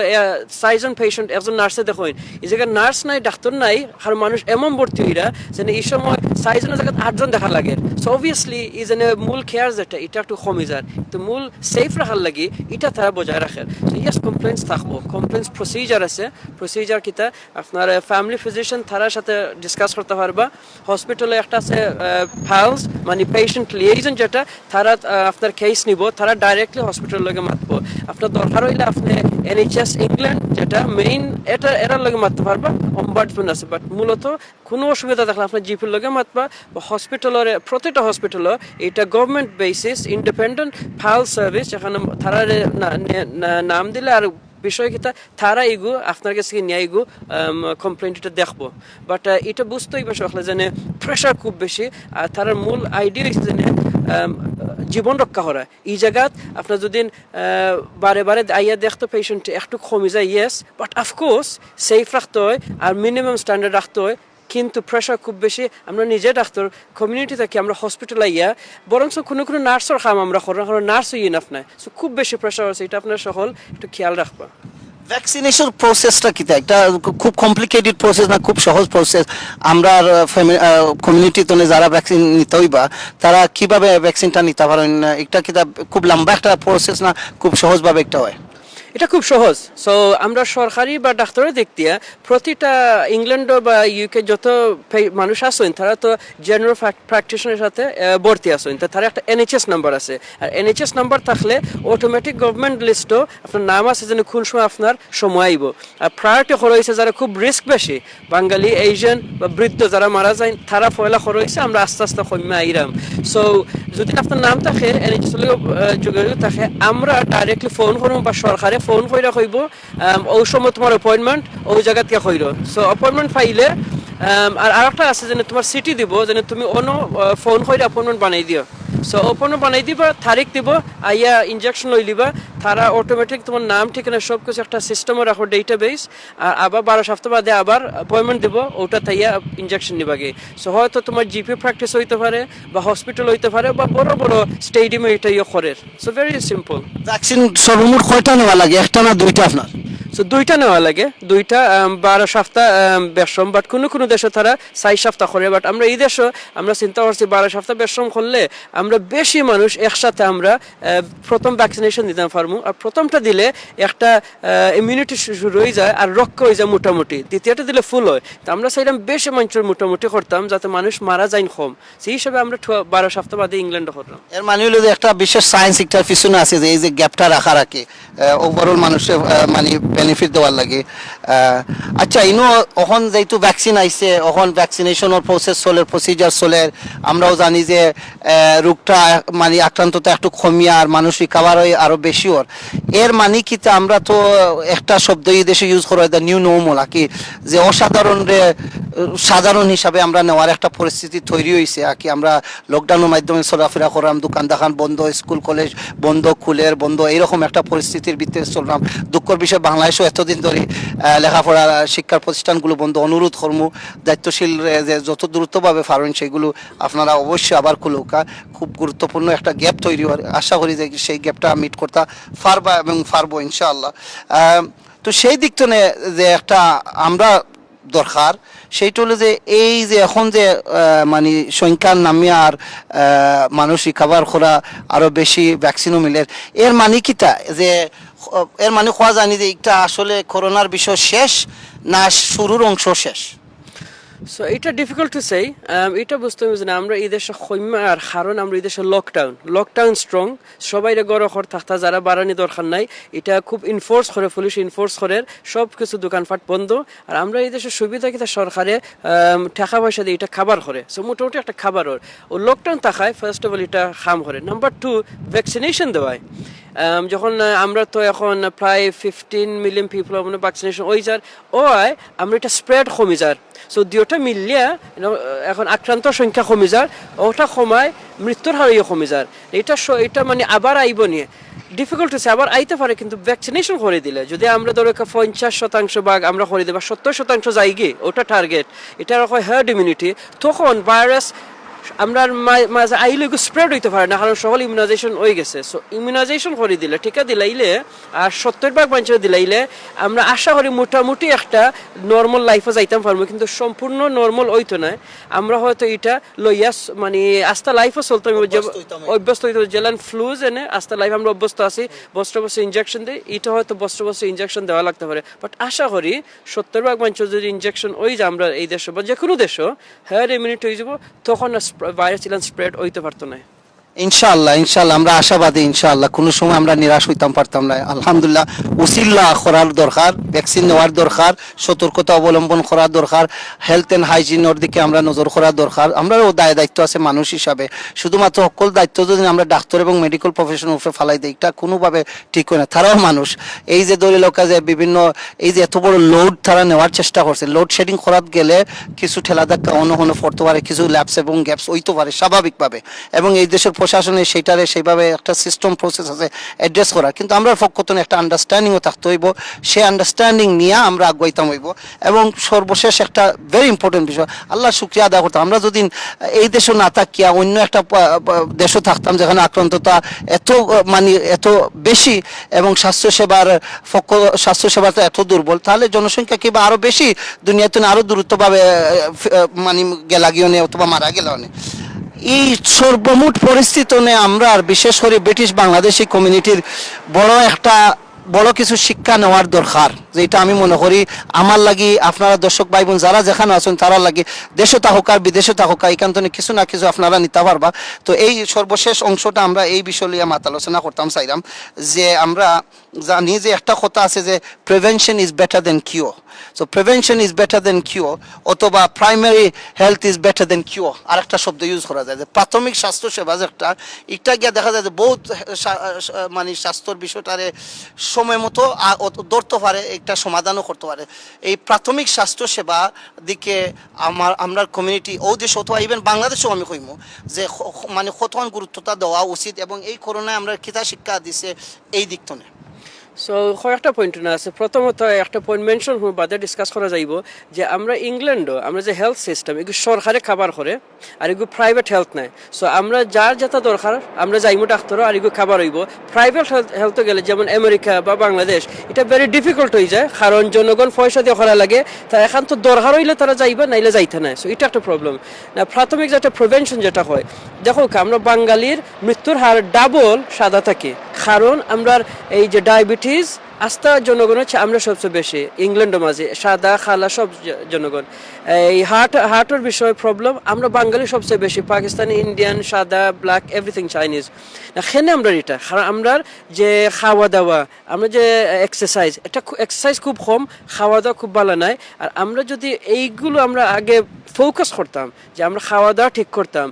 Speaker 2: 6জন পেশেন্ট একজন নার্সে দেখুন এই জায়গায় নার্স নাই ডাক্তার নাই আর মানুষ এমন ভর্তি হইরা যেন এই সময় 6জনের জায়গায় 8জন দেখা লাগে সো অবভিয়াসলি এই যেন মূল কেয়ার যেটা এটা একটু কমে যায় তো মূল সেফ রাখার লাগি এটা তারা বজায় রাখে সো ইয়াস কমপ্লেন্স থাকবো কমপ্লেন্স প্রসিজার আছে প্রসিজার কিতা আপনার ফ্যামিলি ফিজিশিয়ান তারার সাথে ডিসকাস করতে পারবা হসপিটালে একটা আছে ফাইলস মানে পেশেন্ট লিয়েশন যেটা তারা আপনার কেস নিব তারা ডাইরেক্টলি হসপিটাল লগে মাতবো আপনার দরকার হইলে আপনি NHS ইংল্যান্ড যেটা মেইন এটা এটার লগে মারতে পারবা অম্বার্ডসম্যান আছে বাট মূলত কোনো অসুবিধা দেখলে আপনার জিপির লগে মাতবা বা হসপিটালের প্রতিটা হসপিটালও এটা government basis independent file service যেখানে তারা নাম দিলে আর বিষয় কি তারা এগু আপনার কাছে নিয়ে এগু কমপ্লেন্টটা দেখবো বাট এটা বুঝতেই বেশি আসলে যে প্রেশার খুব বেশি আর তার মূল আইডিয়া হচ্ছে যে জীবন রক্ষা করা এই জায়গাত আপনার যদি বারে বারে আইয়া দেখতো পেশেন্ট একটু কমে যায় ইয়েস বাট অফকোর্স সেফ রাখতে হয় আর মিনিমাম স্ট্যান্ডার্ড রাখতে হয় কিন্তু প্রেশার খুব বেশি আমরা নিজে ডাক্তার কমিউনিটি থেকে আমরা হসপিটাল আইয়া বরং কোনো কোনো নার্সের কাম আমরা করি কারণ নার্স ইনাফ নাই সো খুব বেশি প্রেশার আছে এটা আপনার সকল একটু খেয়াল রাখবা
Speaker 1: ভ্যাকসিনেশন প্রসেসটা কি একটা খুব কমপ্লিকেটেড প্রসেস না খুব সহজ প্রসেস আমরা কমিউনিটিতে যারা ভ্যাকসিন নিতে হইবা তারা কিভাবে ভ্যাকসিনটা নিতে পারেন এটা কি খুব লম্বা একটা প্রসেস না খুব সহজভাবে একটা হয়
Speaker 2: এটা খুব সহজ। সো আমরা সরকারি বা ডাক্তারের দিক দিয়ে প্রতিটা ইংল্যান্ড বা ইউকে যত মানুষ আসেন তারা তো জেনারেল প্র্যাকটিশনের সাথে ভর্তি আসেন, তো তারা একটা NHS নাম্বার আছে, আর NHS নাম্বার থাকলে অটোমেটিক গভর্নমেন্ট লিস্টও আপনার নাম আছে যেন কোন সময় আপনার সময় আইব। আর প্রায়োরিটি খরচ হয়েছে যারা খুব রিস্ক বেশি, বাঙালি, এশিয়ান বা বৃদ্ধ যারা মারা যায় তারা পয়লা খরচ হয়েছে, আমরা আস্তে আস্তে কমে আইরাম। সো যদি আপনার নাম থাকে NHS যোগাযোগ থাকে, আমরা ডাইরেক্টলি ফোন করবো বা সরকারে ফোন করে কইব ওই সময় তোমার অ্যাপয়েন্টমেন্ট ওই জায়গা থেকে কইর। সো অ্যাপয়েন্টমেন্ট পাইলে আর আরেকটা আছে যেন তোমার সিটি দিব, যেন তুমি অন্য ফোন করে অ্যাপয়েন্টমেন্ট বানাই দিও। সো অ্যাপয়েন্টমেন্ট বানাই দিবা, তারিখ দিব, আইয়া ইনজেকশন লই লিবা, তারা অটোমেটিক তোমার নাম ঠিকানা সব কিছু একটা সিস্টেমে রাখো, ডেটাবেস, আর আবার 12 সপ্তাহ বাদে আবার অ্যাপয়েন্টমেন্ট দিব, ওটা তাইয়া ইনজেকশন নিবাগে। সো হয়তো তোমার জিপি প্র্যাকটিস হইতে পারে বা হসপিটাল হইতে পারে বা বড় বড় স্টেডিয়ামে এটা ইয়ে করে। So very simple.
Speaker 1: ভ্যাকসিন সর্বমোট কয়টা নেওয়া লাগে, একটা না দুইটা আপনার?
Speaker 2: সো দুইটা নেওয়া লাগে, দুইটা 12 সপ্তাহ বেশম, বাট কোনো কোনো দেশে তারা 4 সপ্তাহ করে, বাট আমরা এই দেশে আমরা চিন্তা করছি 12 সপ্তাহ বেশম করলে আমরা বেশি মানুষ একসাথে আমরা প্রথম ভ্যাকসিনেশন দিতে পারবো। আর প্রথমটা দিলে একটা ইমিউনিটি শুরু হয়ে যায় আর রক্ষা হয়ে যায় মোটামুটি, দ্বিতীয়টা দিলে ফুল হয়। তো আমরা চাইলাম বেশি মানুষের মোটামুটি করতাম যাতে মানুষ মারা যায় কম, সেই হিসাবে আমরা 12 সপ্তাহ বাদে ইংল্যান্ডে করলাম।
Speaker 1: এর মানে হলো যে একটা বিশেষ সায়েন্স একটার পিছনে আছে যে এই যে গ্যাপটা রাখা রাখে ওভারঅল মানুষের মানে বেনিফিট দেওয়ার লাগে। আচ্ছা, ইনো এখন যেহেতু ভ্যাকসিন আইছে, এখন ভ্যাকসিনেশনের প্রসেস চলে, প্রসিজার চলে, আমরাও জানি যে রোগটা মানে আক্রান্ততা একটু কমিয়ে আর মানুষ রিকাভার হয় আরো বেশি ওর। এর মানে কি তা আমরা তো একটা শব্দ এই দেশে ইউজ করা হয় দ্য নিউ নর্মাল, কি যে অসাধারণ সাধারণ হিসাবে আমরা নেওয়ার একটা পরিস্থিতি তৈরি হয়েছে। আর কি আমরা লকডাউনের মাধ্যমে চলাফেরা করলাম, দোকান দাকান বন্ধ, স্কুল কলেজ বন্ধ, খুলের বন্ধ, এইরকম একটা পরিস্থিতির ভিতরে চললাম। দুঃখের বিষয় বাংলাদেশও এতদিন ধরে লেখাপড়া শিক্ষার প্রতিষ্ঠানগুলো বন্ধ। অনুরোধ কর্ম দায়িত্বশীল যে যত দ্রুতভাবে পারেন সেগুলো আপনারা অবশ্যই আবার খুলুকা। খুব গুরুত্বপূর্ণ একটা গ্যাপ তৈরি হয়, আশা করি যে সেই গ্যাপটা মিট করতে পারবা এবং পারবো ইনশাআল্লাহ। তো সেই দিক থেকে যে একটা আমরা দরকার সেইটা হলো যে এই যে এখন যে মানে সংখ্যার নামে আর মানুষ রিকাভার করা আরো বেশি ভ্যাকসিনও মিলে, এর মানে কিটা যে এর মানে কোয়া জানি যে এটা আসলে করোনার বিষয় শেষ না শুরুর অংশ শেষ?
Speaker 2: সো এটা ডিফিকাল্ট টু সে, এটা বুঝতে হবে যে আমরা এই দেশে আর কারণ আমরা এই দেশে লকডাউন স্ট্রং, সবাই গড় ঘর থাকতা, যারা বাড়ানি দরকার নাই, এটা খুব ইনফোর্স করে, পুলিশ ইনফোর্স করে, সব কিছু দোকানপাট বন্ধ। আর আমরা এই দেশের সুবিধা কিনা সরকারে টাকা পয়সা দিয়ে এটা খাবার করে, সো মোটামুটি একটা খাবার ও লকডাউন থাকায় ফার্স্ট অফ অল এটা খাম করে। নাম্বার 2, ভ্যাকসিনেশন দেওয়ায় যখন আমরা তো এখন প্রায় 15 মিলিয়ন পিপল ভ্যাকসিনেশন ওই যার ওয় আমরা এটা স্প্রেড কমে যার। সো দুটা মিলিয়ে এখন আক্রান্ত সংখ্যা কমে যার, ওটা কমায় মৃত্যুর হারও কমে যার। এটা মানে আবার আইব নিয়ে ডিফিকাল্ট হচ্ছে, আবার আইতে পারে, কিন্তু ভ্যাকসিনেশন করে দিলে যদি আমরা ধরো 50% ভাগ আমরা করে দেবো, 70% যাই গিয়ে ওটা টার্গেট, এটা হয় হার্ড ইমিউনিটি, তখন ভাইরাস আমরা মাঝে আইলে স্প্রেড হইতে পারে না, কারণ সকল ইমিউনাইজেশন হয়ে গেছে। সো ইমিউনাইজেশন করে দিলে, টিকা দিলাইলে আর 70% মানুষের দিলাইলে আমরা আশা করি মোটামুটি একটা নর্মাল লাইফে যাইতাম পারবো, কিন্তু সম্পূর্ণ নর্মাল হইতো না। আমরা হয়তো এটা লইয়া মানে আস্তা লাইফও চলতে অভ্যস্ত হইতে, জেলান ফ্লু জেনে আস্তা লাইফ আমরা অভ্যস্ত আছি, বছর বছর ইনজেকশন দিই, এটা হয়তো বছর বছর ইনজেকশন দেওয়া লাগতে পারে। বাট আশা করি 70% মানুষের যদি ইনজেকশন ওই যে আমরা এই দেশে বা যে কোনো দেশও হার্ড ইমিউনিটি হয়ে যাব, তখন ভাইরাস স্প্রেড হইতে পারতো না।
Speaker 1: ইনশাআল্লাহ আমরা আশাবাদী, ইনশাআল্লাহ কোনো সময় আমরা নিরাশ হইতাম পারতাম না। আলহামদুলিল্লাহ উসিল্লা করার দরকার, ভ্যাকসিন নেওয়ার দরকার, সতর্কতা অবলম্বন করার দরকার, হেলথ এন্ড হাইজিনের দিকে আমরা নজর করার দরকার। আমরাও দায়িত্ব আছে মানুষ হিসাবে, শুধুমাত্র সকল দায়িত্ব যদি আমরা ডাক্তার এবং মেডিকেল প্রফেশন উপরে ফালাই দিই এটা কোনোভাবে ঠিক হয় না। তারাও মানুষ, এই যে দলীয় লোক যে বিভিন্ন এই যে এত বড় লোড তারা নেওয়ার চেষ্টা করছে, লোড শেডিং করার গেলে কিছু ঠেলা ধাক্কা অন্য পড়তে পারে, কিছু ল্যাপস এবং গ্যাপস হইতে পারে স্বাভাবিকভাবে, এবং এই দেশের প্রশাসনে সেইটারে সেইভাবে একটা সিস্টেম প্রসেস আছে অ্যাড্রেস করার। কিন্তু আমরা পক্ষতনে একটা আন্ডারস্ট্যান্ডিংও থাকতে হইব, সেই আন্ডারস্ট্যান্ডিং নিয়ে আমরা আগাইতাম হইব। এবং সর্বশেষ একটা ভেরি ইম্পর্টেন্ট বিষয়, আল্লাহ শুকরিয়া আদায় করতাম, আমরা যদি এই দেশও না থাকিয়া অন্য একটা দেশও থাকতাম যেখানে আক্রান্ততা এত মানে এত বেশি এবং স্বাস্থ্যসেবাটা এত দুর্বল, তাহলে জনসংখ্যা কিংবা আরো বেশি দুনিয়াতে আরো দ্রুতভাবে মানে গেলাগিও নেই অথবা মারা গেলেও নেই। এই সর্বমোট পরিস্থিতি আমরা আর বিশেষ করে ব্রিটিশ বাংলাদেশি কমিউনিটির বড় একটা বড় কিছু শিক্ষা নেওয়ার দরকার, যেটা আমি মনে করি আমার লাগি আপনারা দর্শক ভাই বোন যারা যেখানে আছেন তারা লাগি দেশে থাকুক আর বিদেশে থাকুক এখান থেকে কিছু না কিছু আপনারা নিতে পারবা। তো এই সর্বশেষ অংশটা আমরা এই বিষয় নিয়ে মাত আলোচনা করতাম চাইলাম, যে আমরা জানি যে একটা কথা আছে যে prevention is better than cure. So prevention is better than cure, অথবা primary health is better than cure আর একটা শব্দ ইউজ করা যায়, যে প্রাথমিক স্বাস্থ্য সেবা যেটা এটা গিয়ে দেখা যায় যে বহুত মানে স্বাস্থ্যর বিষয়টারে সময় মতো ধরতে পারে, একটা সমাধানও করতে পারে। এই প্রাথমিক স্বাস্থ্য সেবা দিকে আমরা কমিউনিটি ও দেশ অথবা ইভেন বাংলাদেশেও আমি কইমু যে মানে কতক্ষণ গুরুত্বটা দেওয়া উচিত, এবং এই করোনায় আমরা কিতা শিক্ষা দিছে এই দিকটা।
Speaker 2: সো কয়েকটা পয়েন্ট না আছে। প্রথমত একটা পয়েন্ট মেনশন বাদে ডিসকাস করা যাইব যে আমরা ইংল্যান্ডও আমরা যে হেলথ সিস্টেম এগুলো সরকারে খাবার করে আর এগুলো প্রাইভেট হেলথ নাই। সো আমরা যার যেটা দরকার আমরা যাইমু ডাক্তারও আর এগুলো খাবার হইব। প্রাইভেট হেলথে গেলে যেমন আমেরিকা বা বাংলাদেশ এটা ভেরি ডিফিকাল্ট হয়ে যায়, কারণ জনগণ পয়সা দিয়ে করা লাগে, তার এখন তো দরকার হইলে তারা যাইবা নাইলে যাইতে নাই। সো এটা একটা প্রবলেম না। প্রাথমিক যেটা প্রিভেনশন যেটা হয়, দেখো আমরা বাঙালির মৃত্যুর হার ডাবল সাদা থাকে, কারণ আমরা এই যে ডায়াবেটিস আস্থা জনগণ হচ্ছে আমরা সবচেয়ে বেশি ইংল্যান্ডের মাঝে সাদা খালা সব জনগণ। এই হার্টের বিষয়ে প্রবলেম আমরা বাঙালি সবচেয়ে বেশি, পাকিস্তানি, ইন্ডিয়ান, সাদা, ব্ল্যাক, এভরিথিং চাইনিজ। এখানে আমরা এটা কারণ আমরা যে খাওয়া দাওয়া, আমরা যে এক্সারসাইজ, এটা এক্সারসাইজ খুব কম, খাওয়া দাওয়া খুব ভালো নাই। আর আমরা যদি এইগুলো আমরা আগে ফোকাস করতাম, যে আমরা খাওয়া দাওয়া ঠিক করতাম,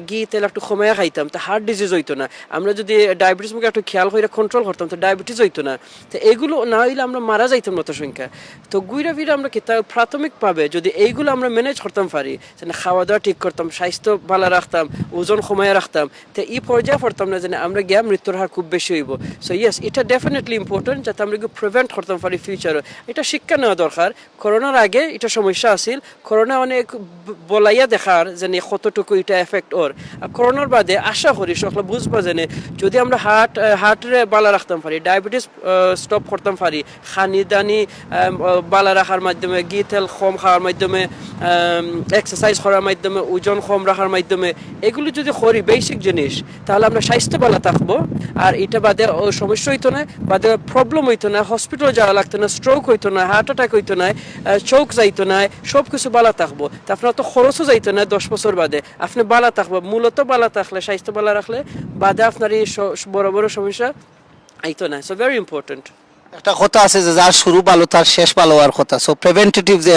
Speaker 2: ঘি তেল একটু কমাইয়া খাইতাম, তো হার্ট ডিজিজ হইতো না। আমরা যদি ডায়াবেটিস মুখে একটু খেয়াল করে কন্ট্রোল করতাম তো ডায়াবেটিস হইতো না। তো এগুলো না হইলে আমরা মারা যাইতাম মতো সংখ্যা। তো ঘুরে ফিরে আমরা কি প্রাথমিকভাবে যদি এইগুলো আমরা ম্যানেজ করতাম পারি, যেন খাওয়া দাওয়া ঠিক করতাম, স্বাস্থ্য ভালো রাখতাম, ওজন কমাইয়া রাখতাম, তো এই পর্যায়ে পড়তাম না যেন আমরা গিয়া মৃত্যুর হার খুব বেশি হইব। সো ইয়েস, এটা ডেফিনেটলি ইম্পর্টেন্ট যাতে আমরা প্রিভেন্ট করতাম পারি ফিউচারে। এটা শিক্ষা নেওয়া দরকার। করোনার আগে এটা সমস্যা আছিল, করোনা অনেক বলাইয়া দেখার যে কতটুকু এটা এফেক্ট ওর। আর করোনার বাদে আশা করি সকলে বুঝবা যে যদি আমরা হার্টরে বালা রাখতাম পারি, ডায়াবেটিস স্টপ করতাম পারি, খানি দানি বালা রাখার মাধ্যমে, ঘি তেল কম খাওয়ার মাধ্যমে, এক্সারসাইজ করার মাধ্যমে, ওজন কম রাখার মাধ্যমে, এগুলো যদি করি বেসিক জিনিস, তাহলে আমরা স্বাস্থ্য ভালো থাকবো। আর এটা বাদে সমস্যা হইতো না, বাদে প্রবলেম হইতো না, হসপিটাল যাওয়া লাগতো না, স্ট্রোক হইতো না, হার্ট অ্যাটাক হইতো না, চোখ যাইতো না, সব কিছু ভালো থাকবো। তা আপনার তো খরচও যাইতো না 10 বছর বাদে, আপনি ভালো থাকবো। মূলত ভালো থাকলে, স্বাস্থ্য ভালো রাখলে বাদে আপনার এই বড় বড় সমস্যা আইতো না। So very important.
Speaker 1: একটা কথা আছে যে যার শুরু ভালো তার শেষ ভালো হওয়ার কথা। সো প্রিভেন্টেটিভ যে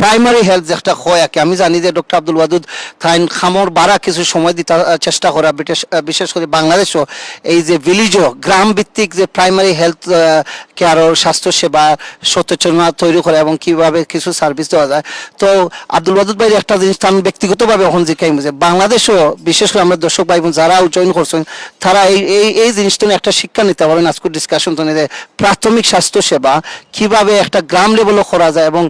Speaker 1: প্রাইমারি হেলথ যেটা হয় আর কি, আমি জানি যে ডক্টর আব্দুল ওয়াদুদ থাইন খামর বাড়া কিছু সময় দিতে চেষ্টা করা, বিশেষ করে বাংলাদেশও এই যে ভিলেজও গ্রাম ভিত্তিক যে প্রাইমারি হেলথ কেয়ার স্বাস্থ্য সেবা সচেতনতা তৈরি করে এবং কিভাবে কিছু সার্ভিস দেওয়া যায়। তো আব্দুল ওয়াদুদ ভাই একটা জিনিস আমি ব্যক্তিগতভাবে এখন জিজ্ঞাসা যে বাংলাদেশও বিশেষ করে আমরা দর্শক ভাই বোন যারা জয়েন করছেন তারা এই জিনিসটা নিয়ে একটা শিক্ষা নিতে পারেন আজকের ডিসকাশন তো নিয়ে, প্রাথমিক স্বাস্থ্য সেবা কিভাবে একটা গ্রাম লেভেলও করা যায় এবং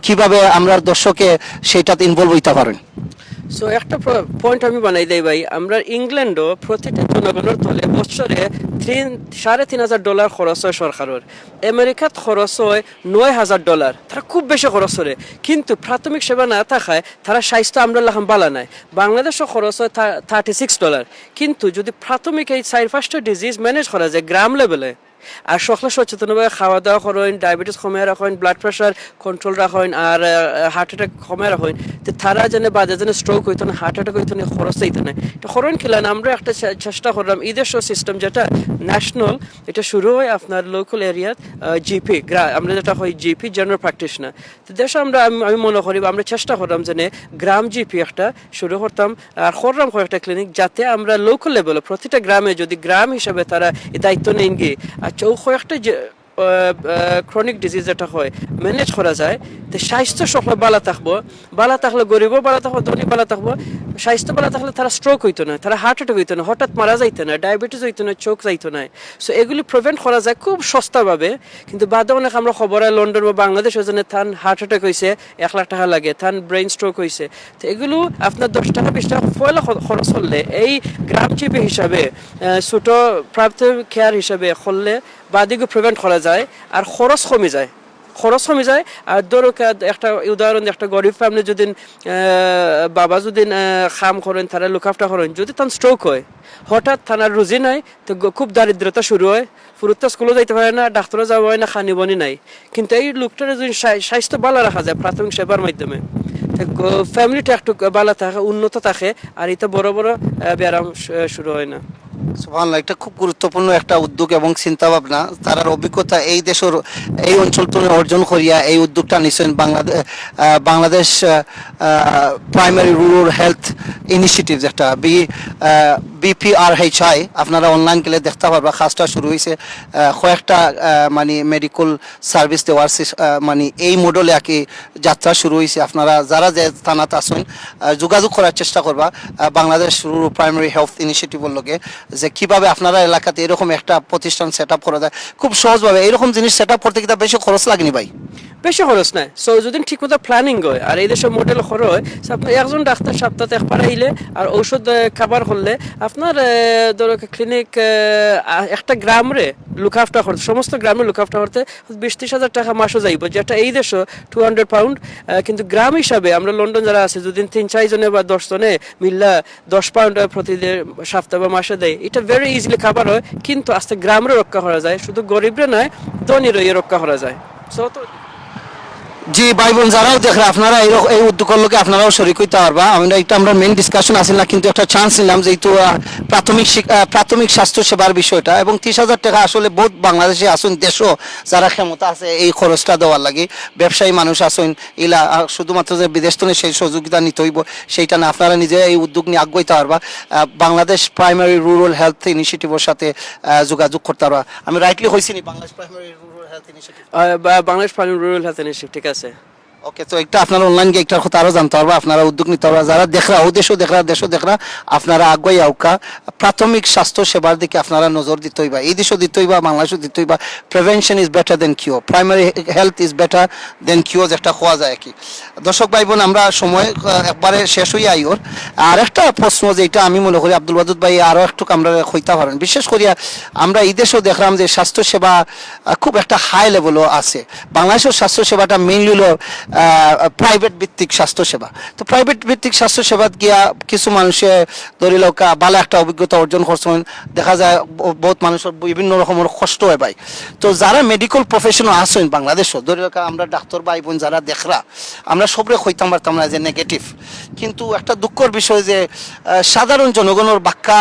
Speaker 1: কিভাবে আমরা দর্শকে সেটাতে ইনভলভ হইতে পারেন।
Speaker 2: সো একটা পয়েন্ট আমি বানাই দেই ভাই, আমরা ইংল্যান্ডও প্রতিটা জনগণের তলে বছরে $3,500 খরচ হয় সরকারের। আমেরিকাত খরচ হয় $9,000, তারা খুব বেশি খরচ করে, কিন্তু প্রাথমিক সেবা না থাকায় তারা স্বাস্থ্য আমরা লাখাম বালা নাই। বাংলাদেশও খরচ হয় $36, কিন্তু যদি প্রাথমিক এই 4-5টা ডিজিজ ম্যানেজ করা যায় গ্রাম লেভেলে, আর সকলে সচেতনভাবে খাওয়া দাওয়া করেন, ডায়াবেটিস কমে রাখেন, ব্লাড প্রেশার কন্ট্রোল রাখেন, আর হার্ট অ্যাটাক কমে রাখেন, তো তারা যেন বাদে যেন স্ট্রোক হইতো না, হার্ট অ্যাটাক হইতো না, খরচ হইতো না। এটা করেন খেলেন। আমরা একটা চেষ্টা করলাম ঈদের সিস্টেম যেটা ন্যাশনাল, এটা শুরু হয় আপনার লোকাল এরিয়াত জিপি, আমরা যেটা হয় জিপি জেনারেল প্র্যাকটিশনার। তো দেশে আমি মনে করি আমরা চেষ্টা করলাম যে গ্রাম জিপি একটা শুরু করতাম আর করলাম কয়েকটা ক্লিনিক, যাতে আমরা লোকাল লেভেলে প্রতিটা গ্রামে যদি গ্রাম হিসাবে তারা এই দায়িত্ব নেন গিয়ে আর কয়েকটা যে ক্রনিক ডিজিজ যেটা হয় ম্যানেজ করা যায়, তো স্বাস্থ্য সকলে ভালো থাকবো। ভালো থাকলে গরিবও ভালো থাকবো, ধনী ভালো থাকবো। স্বাস্থ্য ভালো থাকলে তারা স্ট্রোক হইতো না, তারা হার্ট অ্যাটাক হইতো না, হঠাৎ মারা যাইতো না, ডায়াবেটিস হইতো না, চোখ যাইতো না। সো এগুলি প্রিভেন্ট করা যায় খুব সস্তাভাবে। কিন্তু বাদে অনেক আমরা খবর হয় লন্ডন বা বাংলাদেশ ওজনে থান হার্ট অ্যাটাক হয়েছে $1,00,000 লাগে, থান ব্রেইন স্ট্রোক হয়েছে। তো এগুলো আপনার $10-20 পয়লা খরচ করলে এই গ্রাম জিপি হিসাবে ছোট প্রাথমিক কেয়ার হিসাবে করলে বাদিকে প্রিভেন্ট করা যায় আর খরচ কমে যায়। খরচ কমে যায়। আর ধরো একটা উদাহরণ, একটা গরিব ফ্যামিলি যদি বাবা যদি খাম করেন, তারা লুক আফটার করেন, যদি তার স্ট্রোক হয়, হঠাৎ থানার রুজি নাই, তো খুব দারিদ্রতা শুরু হয়, ফুরুত্তা স্কুলে যাইতে পারে না, ডাক্তারও যাওয়া হয় না, খানিবনি নাই। কিন্তু এই লোকটার যদি স্বাস্থ্য ভালো রাখা যায় প্রাথমিক সেবার মাধ্যমে, ফ্যামিলিটা একটু ভালো থাকে, উন্নত থাকে, আর এটা বড় বড় ব্যায়াম শুরু হয় না।
Speaker 1: সুবহানাল্লাহ, এটা খুব গুরুত্বপূর্ণ একটা উদ্যোগ এবং চিন্তা ভাবনা। তার অভিজ্ঞতা এই দেশের এই অঞ্চল থেকে অর্জন করিয়া এই উদ্যোগটা নিছেন Bangladesh primary rural health initiative, যেটা BPRHI। আপনারা অনলাইন গেলে দেখতে পারবা, কাজটা শুরু হয়েছে। কয়েকটা মানে মেডিকেল সার্ভিস দেওয়ার মানে এই মডেলে আর কি যাত্রা শুরু হয়েছে। আপনারা যারা যে থানাতে আসেন যোগাযোগ করার চেষ্টা করবা বাংলাদেশ রুরাল প্রাইমারি হেলথ ইনিশিয়েটিভের লগে, যে কিভাবে আপনারা এলাকাতে এরকম একটা প্রতিষ্ঠান সেট আপ করা যায় খুব সহজভাবে। এইরকম জিনিস সেট আপ করতে কিন্তু বেশি খরচ লাগেনি ভাই?
Speaker 2: বেশি খরচ নাই। সো যদি ঠিকমতো প্ল্যানিং হয় আর এই দেশের মডেল খরচ হয়, আপনি একজন ডাক্তার সপ্তাহে একবার আইলে আর ঔষধ খাবার করলে আপনার ধরো ক্লিনিক একটা গ্রামে লুক আফটার করতে, সমস্ত গ্রামে লুক আফটার করতে 20-30 হাজার টাকা মাসও যাইব, যেটা এই দেশে 200 পাউন্ড। কিন্তু গ্রাম হিসাবে আমরা লন্ডন যারা আছে, যদি 3-4 জনে বা 10 জনে মিল্লা 10 পাউন্ড প্রতিদিন সপ্তাহ বা মাসে দেয়, এটা ভেরি ইজিলি খাবার হয়। কিন্তু আস্তে গ্রামরে রক্ষা করা যায়, শুধু গরিবরে নয়, ধনীরও রক্ষা করা যায়। সো তো
Speaker 1: জি ভাই বোন যারাও দেখরা, আপনারা এই উদ্যোগের লোকে আপনারাও শরীক হইতে পারবা। আমরা মেইন ডিসকাশন আসিল না, কিন্তু একটা চান্স নিলাম যেহেতু প্রাথমিক স্বাস্থ্য সেবার বিষয়টা। এবং 30,000 টাকা আসলে বহুত বাংলাদেশে আসুন দেশও যারা ক্ষমতা আছে এই খরচটা দেওয়ার লাগে, ব্যবসায়ী মানুষ আসুন ইলা শুধুমাত্র যে বিদেশ থেকে সেই সহযোগিতা নিতে হইব সেইটা না, আপনারা নিজে এই উদ্যোগ নিয়ে আগাইতে পারবা। বাংলাদেশ প্রাইমারি রুরাল হেলথ ইনিশিয়েটিভের সাথে যোগাযোগ করতে পারবা। আমি রাইটলি হয়েছি নি? Bangladesh primary rural health initiative,
Speaker 2: Bangladesh primary rural health initiative, ঠিক আছে।
Speaker 1: ওকে। তো একটা আপনারা অনলাইন গিয়ে একটার কথা আরো জানতে পারবা, আপনারা উদ্যোগ নিতে পারবা। যারা দেখরা ও দেশও দেখরা আপনারা আগুয়াই আউকা প্রাথমিক স্বাস্থ্য সেবার দিকে আপনারা নজর দিতে হইবা। এই দেশও দিতে হইবা, বাংলাদেশও দিতে হইবা। Prevention is better than cure, primary health is better than cure, যেটা হওয়া যায় কি। দর্শক ভাই বোন, আমরা সময় একবারে শেষ হইয়া আইওর। আর একটা প্রশ্ন যেটা আমি মনে করি আব্দুল ওয়াদুদ ভাই আরো একটু আমরা হইতে পারেন, বিশেষ করিয়া আমরা এই দেশেও দেখলাম যে স্বাস্থ্য সেবা খুব একটা হাই লেভেলও আছে। বাংলাদেশের স্বাস্থ্য সেবাটা মেইনলি হলো প্রাইভেট ভিত্তিক স্বাস্থ্যসেবা। তো প্রাইভেট ভিত্তিক স্বাস্থ্যসেবা গিয়া কিছু মানুষে ধরিল ভালো একটা অভিজ্ঞতা অর্জন করছেন, দেখা যায় বহুত মানুষের বিভিন্ন রকমের কষ্ট হয় ভাই। তো যারা মেডিকেল প্রফেশনাল আছেন বাংলাদেশও, ধরিল আমরা ডাক্তার ভাই বোন যারা দেখরা, আমরা সবরে হইতাম পারতাম না যে নেগেটিভ। কিন্তু একটা দুঃখের বিষয় যে সাধারণ জনগণের বাক্যা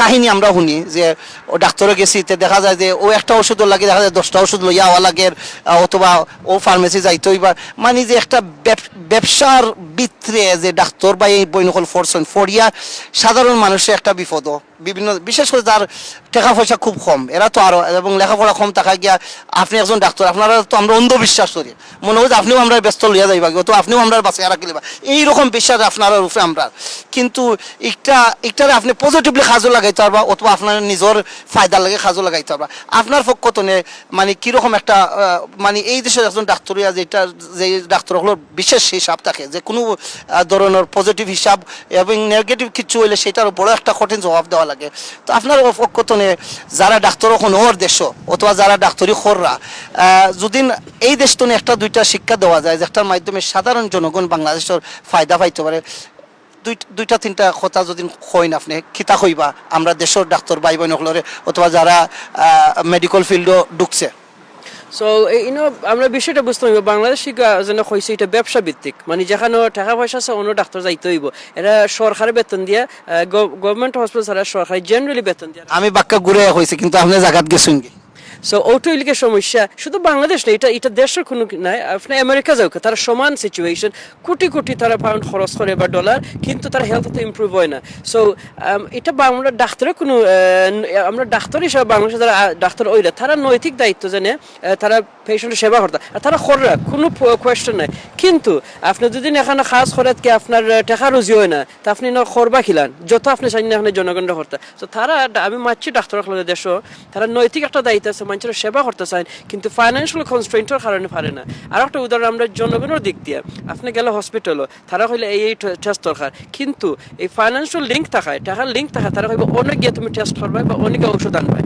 Speaker 1: কাহিনী আমরা শুনি যে ও ডাক্তারে গেছি, দেখা যায় যে ও একটা ওষুধ লাগে, দেখা যায় 10টা ওষুধ লইয়া হওয়া লাগে, অথবা ও ফার্মেসি যাইতে হইবা। মানে যে একটা ব্যবসার ভিতরে যে ডাক্তার বা এই বইনকল ফরছেন ফরিয়া সাধারণ মানুষের একটা বিপদ বিভিন্ন, বিশেষ করে যার টাকা পয়সা খুব কম, এরা তো আরো, এবং লেখাপড়া কম টাকা গিয়া আপনি একজন ডাক্তার, আপনারা তো আমরা অন্ধবিশ্বাস করি, মনে হয় যে আপনিও আমরা ব্যস্ত লইয়া যাইবা, তো আপনিও আমরা বাঁচিয়ে রাখি লিবা, এইরকম বিশ্বাস আপনার রূপে আমরা। কিন্তু একটারে আপনি পজিটিভলি কাজও লাগাইতে পারবা, অথবা আপনার নিজের ফায়দার লাগে কাজও লাগাইতে পারবা। আপনার পক্ষতনে মানে কিরকম একটা মানে এই দেশের একজন ডাক্তারিয়া যেটা যে ডাক্তারগুলোর বিশেষ হিসাব থাকে, যে কোনো ধরনের পজিটিভ হিসাব এবং নেগেটিভ কিছু হইলে সেটার বড় একটা কঠিন জবাব দেওয়া লাগে। তো আপনার পক্ষতনে যারা ডাক্তার এখন ওর দেশ, অথবা যারা ডাক্তারি খররা, যদি এই দেশতনে একটা দুইটা শিক্ষা দেওয়া যায় যেটার মাধ্যমে সাধারণ জনগণ বাংলাদেশের ফায়দা পাইতে পারে, দুইটা তিনটা কথা যদি কইন আপনি খিতা কইবা আমরা দেশের ডাক্তার ভাই বোন হলরে, অথবা যারা মেডিকেল ফিল্ডও ঢুকছে।
Speaker 2: সো আমরা বিষয়টা বুঝতে হইব, বাংলাদেশ যেন কইছে এটা ব্যবসা ভিত্তিক, মানে যেখানে টাকা পয়সা আছে অন্য ডাক্তার যাইতে হইব, এরা সরকারি বেতন দিয়া, গভর্নমেন্ট হসপিটাল ছাড়া সরকারি জেনারেলি বেতন দিয়া।
Speaker 1: আমি বাক্কা ঘুরে হয়েছে, কিন্তু আপনি জায়গাত গেছেন কি?
Speaker 2: সো ওটাইলিকে সমস্যা শুধু বাংলাদেশ না, এটা দেশের কোনো নাই। আপনি আমেরিকা যাও, তারা সমান সিচুয়েশন, কোটি কোটি তারা পাউন্ড খরচ করে বা ডলার, কিন্তু তার হেলথ তো ইমপ্রুভ হয় না। সো এটা বাংলা ডাক্তারের কোনো, আমরা ডাক্তার হিসাবে বাংলাদেশে যারা ডাক্তার ওইরা, তারা নৈতিক দায়িত্ব জানে, তারা পেশেন্টের সেবা করতে, আর তারা খররা কোনো কোয়েশ্চেন নাই। কিন্তু আপনি যদি এখানে খাস খরাত কি আপনার টাকা রুজি হয় না, তা আপনি না খরবা খিলান যত আপনি চাই না এখানে জনগণরা করতে। তো তারা, আমি মারছি ডাক্তার দেশও, তারা নৈতিক একটা দায়িত্ব আছে মানুষের সেবা করতে চান কিন্তু ফাইন্যান্সিয়াল কনস্ট্রেন্টের কারণে পারে না। আর একটা উদাহরণ আমরা জনগণের দিক দিয়ে, আপনি গেলে হসপিটালও তারা হইলে এই টেস্ট দরকার, কিন্তু এই ফাইন্যান্সিয়াল লিঙ্ক থাকায়, টাকার লিঙ্ক থাকায় তারা কইবে অনেক গিয়ে তুমি টেস্ট করবে বা অনেকে ওষুধ আনবে,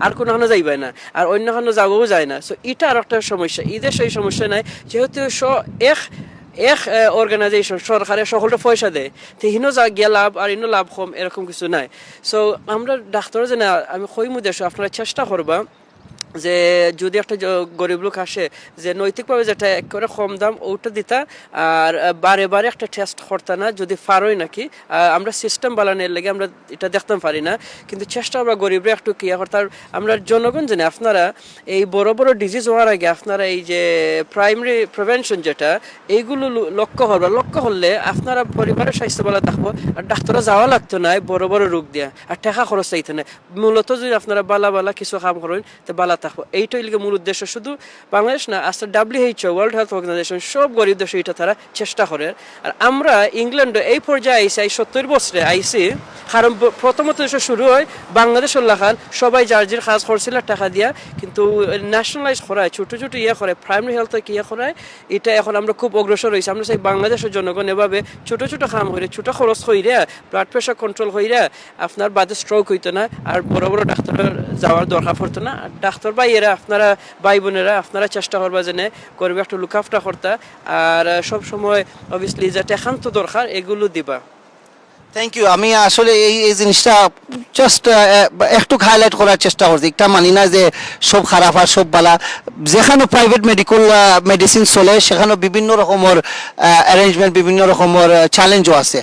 Speaker 2: আর কোনোখানে যাইবে না, আর অন্যখানে যাবও যায় না। সো এটা আর একটা সমস্যা। ঈদের সেই সমস্যা নাই, যেহেতু এক অর্গানাইজেশন সরকারের সকলটা পয়সা দেয়, তো হিনো যা গিয়া লাভ আর ইনো লাভ কম এরকম কিছু নাই। সো আমরা ডাক্তার যে না, আমি কইমু দেশ আপনারা চেষ্টা করবা যে যদি একটা গরিব লোক আসে যে নৈতিকভাবে যেটা একেবারে কম দাম ওটা দিতা, আর বারে বারে একটা টেস্ট করতা না, যদি পারোই নাকি আমরা সিস্টেম বানানোর লেগে আমরা এটা দেখতে পারি না, কিন্তু চেষ্টা আমরা গরিবরা একটু কিয়া করতাম। আমরা জনগণ জানি আপনারা এই বড় বড় ডিজিজ হওয়ার আগে আপনারা এই যে প্রাইমারি প্রিভেনশন যেটা, এইগুলো লক্ষ্য হলে আপনারা পরিবারের স্বাস্থ্য ভালো থাকবো, আর ডাক্তাররা যাওয়া লাগতো না বড় বড় রোগ দিয়া, আর টাকা খরচ চাইতে না। মূলত যদি আপনারা বালা কিছু কাম করেন তো বালা থাকবো, এইটাই লিগে মূল উদ্দেশ্য। শুধু বাংলাদেশ না, আজকে WHO ওয়ার্ল্ড হেলথ অর্গানাইজেশন সব গরিব দেশে এটা তারা চেষ্টা করে। আর আমরা ইংল্যান্ডে এই পর্যায়ে আইসি, 70 বছরে আইসি, কারণ প্রথমত দেশে শুরু হয় বাংলাদেশের লাখান সবাই যার কাজ করছিল টাকা দিয়া, কিন্তু ন্যাশনালাইজ করায় ছোট ইয়ে করে প্রাইমারি হেলথ ইয়ে করায়, এটা এখন আমরা খুব অগ্রসর হয়েছি। আমরা চাই বাংলাদেশের জনগণ এভাবে ছোট কাম হইরে, ছোট খরচ হইরে, ব্লাড প্রেশার কন্ট্রোল হইরে, আপনার বাদে স্ট্রোক হইতো না, আর বড় বড় ডাক্তারের যাওয়ার দরকার পড়তো না। ডাক্তার ভাইয়েরা, আপনারা ভাই বোনেরা, আপনারা চেষ্টা করবা যেন করবে একটু লুক আফটার করতা, আর সব সময় অবভিয়াসলি যেটা একান্ত দরকার এগুলো দিবা।
Speaker 1: Thank you. আমি আসলে এই জিনিসটা জাস্ট একটু হাইলাইট করার চেষ্টা করছি। একটা মানি না যে সব খারাপ আর সব বালা। যেখানে প্রাইভেট মেডিসিন চলে সেখানেও বিভিন্ন রকমের অ্যারেঞ্জমেন্ট, বিভিন্ন রকমের চ্যালেঞ্জও আছে,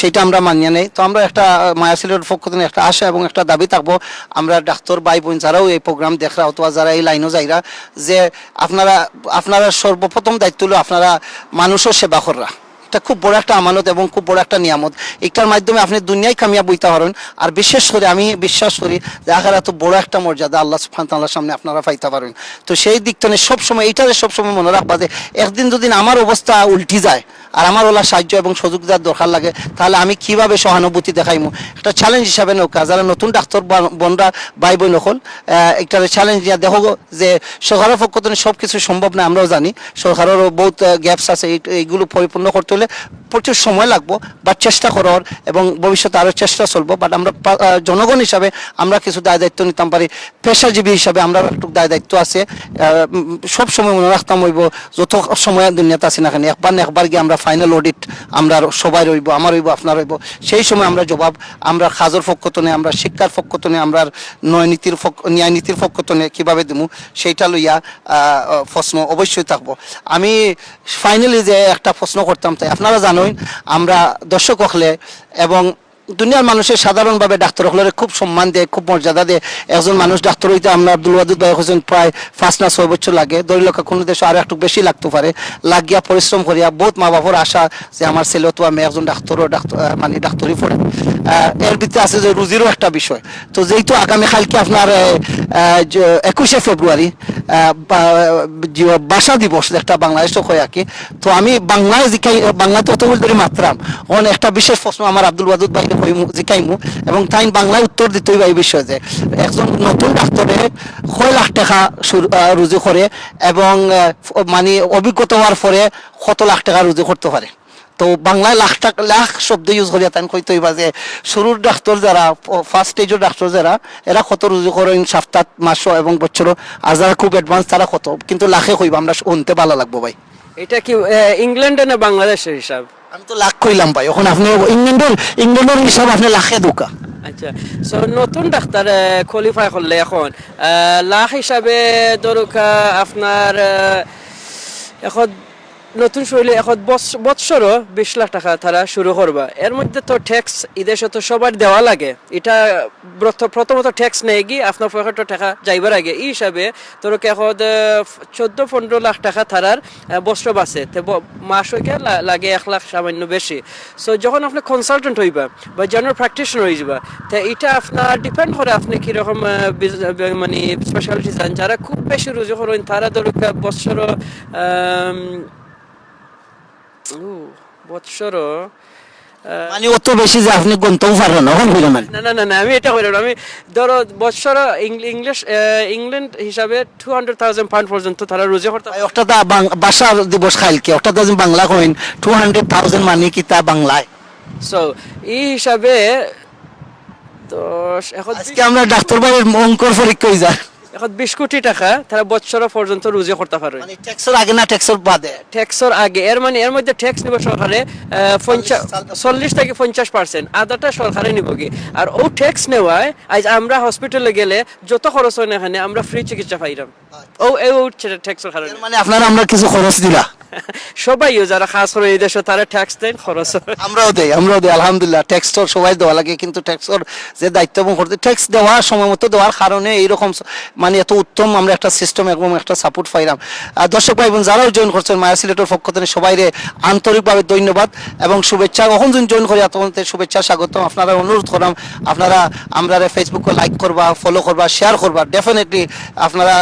Speaker 1: সেটা আমরা মানিয়ে নেই। তো আমরা একটা মায়া সিলেটের পক্ষ থেকে একটা আশা এবং একটা দাবি থাকবো, আমরা ডাক্তার ভাই বোন যারাও এই প্রোগ্রাম দেখরা অথবা যারা এই লাইনও যাইরা, যে আপনারা সর্বপ্রথম দায়িত্ব হলো আপনারা মানুষের সেবা করা। এটা খুব বড় একটা আমানত এবং খুব বড় একটা নিয়ামত। এটার মাধ্যমে আপনি দুনিয়ায় কামিয়াব হইতে পারেন, আর বিশেষ করে আমি বিশ্বাস করি যে আখিরাতে বড় একটা মর্যাদা আল্লাহ সুবহানাহু ওয়া তাআলার সামনে আপনারা পাইতে পারেন। তো সেই দিক থেকে সবসময় এইটারে সবসময় মনে রাখবা যে একদিন যদি আমার অবস্থা উল্টি যায় আর আমার ওলা সাহায্য এবং সহযোগিতার দরকার লাগে, তাহলে আমি কিভাবে সহানুভূতি দেখাইমু, একটা চ্যালেঞ্জ হিসাবে নৌকা যারা নতুন ডাক্তার বোনরা ভাই বোন হল, একটা চ্যালেঞ্জ নিয়ে দেখো যে সরকারের পক্ষ থেকে সব কিছু সম্ভব না, আমরাও জানি সরকারেরও বহুত গ্যাপস আছে, এইগুলো পরিপূর্ণ করতে হলে প্রচুর সময় লাগবো, বাট চেষ্টা করার এবং ভবিষ্যতে আরও চেষ্টা চলবো। বাট আমরা জনগণ হিসাবে আমরা কিছু দায় দায়িত্ব নিতাম পারি, পেশাজীবী হিসাবে আমরা একটু দায় দায়িত্ব আছে। সব সময় মনে রাখতাম হইব যত সময় দুনিয়াতে আছি না কেন, একবার গিয়ে আমরা ফাইনাল অডিট আমরা সবাই রইব, আমার রইব, আপনার রইব, সেই সময় আমরা জবাব আমরা খাজর পক্ষ তো আমরা শিক্ষার পক্ষ তো আমরা ন্যায় নীতির পক্ষ তো কীভাবে দিব সেইটা লইয়া প্রশ্ন অবশ্যই থাকবো। আমি ফাইনালি যে একটা প্রশ্ন করতাম, তাই আপনারা জানেন আমরা দর্শক হলে এবং দুনিয়ার মানুষের সাধারণভাবে ডাক্তার হলে খুব সম্মান দেয়, খুব মর্যাদা দেয়। একজন মানুষ ডাক্তার হইতে আমরা আব্দুল ওয়াদুদ ভাই হোসেন প্রায় 5 না 6 বছর লাগে, দরিলকা কোনো দেশে আরও একটু বেশি লাগতে পারে, লাগিয়া পরিশ্রম করিয়া বহুত মা বাবার আশা যে আমার ছেলে তো আমি একজন মানে ডাক্তারই পড়ে। এর ভিতরে আছে যে রুজিরও একটা বিষয়। তো যেহেতু আগামীকালকে আপনার 21শে ফেব্রুয়ারি ভাষা দিবস একটা বাংলাদেশও হয় আর কি, তো আমি বাংলাতে অত ধরে মাত্রাম একটা বিশেষ প্রশ্ন আমার আব্দুল ওয়াদুদ ভাই জিকাইমু, এবং তাই বাংলায় উত্তর দিতেই এই বিষয়ে যে একজন নতুন ডাক্তারে 6 লাখ টাকা রুজু করে এবং মানে অভিজ্ঞতা হওয়ার পরে কত লাখ টাকা রুজু করতে পারে। তো বাংলায় লাখ শব্দ ইউজ করিয়া তাই কইতে হইবা যে শুরুর ডাক্তার যারা, ফার্স্ট স্টেজের ডাক্তার যারা, এরা কত রুজু করেন সপ্তাহ মাসও এবং বছরও, আর যারা খুব অ্যাডভান্স তারা কত, কিন্তু লাখে কইবা আমরা শুনতে ভালো লাগবো ভাই।
Speaker 2: এটা কি ইংল্যান্ডে না বাংলাদেশের হিসাব?
Speaker 1: আমি তো লাখ কইলাম ভাই, এখন আপনি ইংল্যান্ডের হিসাব আপনি লাখে ঢোকা।
Speaker 2: আচ্ছা, সো নতুন ডাক্তার কোয়ালিফাই করলে এখন লাখ হিসাবে ধরুকা আপনার এখন নতুন শৈলী এখন বৎসরও 20 লাখ টাকা তারা শুরু করবা। এর মধ্যে তো ট্যাক্স এদেশে তো সবার দেওয়া লাগে, এটা প্রথমত ট্যাক্স নেই গিয়ে আপনার 65 টাকা যাইবার আগে, এই হিসাবে তোর এখন 14-15 লাখ টাকা তারার বস্ত্র বাঁচে, মাস হইকে লাগে 1 লাখ সামান্য বেশি। সো যখন আপনি কনসালটেন্ট হইবা বা জেনারেল প্র্যাকটিশনার হইবা, তো এটা আপনার ডিপেন্ড করে আপনি কীরকম মানে স্পেশালিটি যান। যারা খুব বেশি রুজু করেন তারা ধরো বৎসর
Speaker 1: মানে অত বেশি যে আপনি গন্তও পারেন না এখন হইল না
Speaker 2: না না না না আমি এটা হইল না। আমি ধরো বছর ইংলিশ ইংল্যান্ড হিসাবে 200,000 পাউন্ড পর্যন্ত তারা রোজা করতে পারে।
Speaker 1: একটা তা ভাষা দিবস খাইল কি একটা যদি বাংলা কইন 200,000 মানে কি তা বাংলায়
Speaker 2: সো এই হিসাবে তো এখন
Speaker 1: আজকে আমরা ডাক্তার ভাইয়ের অঙ্কর পরীক্ষা হই যায়
Speaker 2: এখন 20 কোটি টাকা তারা বছর পর্যন্ত রোজা করতে পারে।
Speaker 1: মানে ট্যাক্সের আগে না ট্যাক্সের বাদে
Speaker 2: ট্যাক্সর আগে এর মানে এর মধ্যে ট্যাক্স নিব সরকারে 40 থেকে 50%, আদাটা সরকারে নিব কি। আর ও ট্যাক্স নেওয়ায় আজ আমরা হসপিটালে গেলে যত খরচ হয় না এখানে আমরা ফ্রি চিকিৎসা পাইলাম। ও ও ট্যাক্সর কারণে
Speaker 1: মানে আপনারা আমরা কিছু খরচ দিলা
Speaker 2: সবাই যারা খাস করে এই দেশে তারা ট্যাক্স দেন, খরচ হয়।
Speaker 1: আমরাও দেই আলহামদুলিল্লাহ ট্যাক্স তো সবাই দেওয়া লাগে কিন্তু ট্যাক্সর যে দায়িত্ব এবং করতে ট্যাক্স দেওয়া সময় মতো দেওয়ার কারণে এইরকম মানে এত উত্তম আমরা একটা সিস্টেম এবং একটা সাপোর্ট পাইলাম। দর্শক ভাই বোন যারাও জয়েন করছেন মায়া সিলেটের পক্ষ থেকে সবাইরে আন্তরিকভাবে ধন্যবাদ এবং শুভেচ্ছা। কখন যদি জয়েন করি আপনাদের শুভেচ্ছা স্বাগতম। আপনারা অনুরোধ করলাম আপনারা আমরা ফেসবুকে লাইক করবা, ফলো করবা, শেয়ার করবা, ডেফিনেটলি আপনারা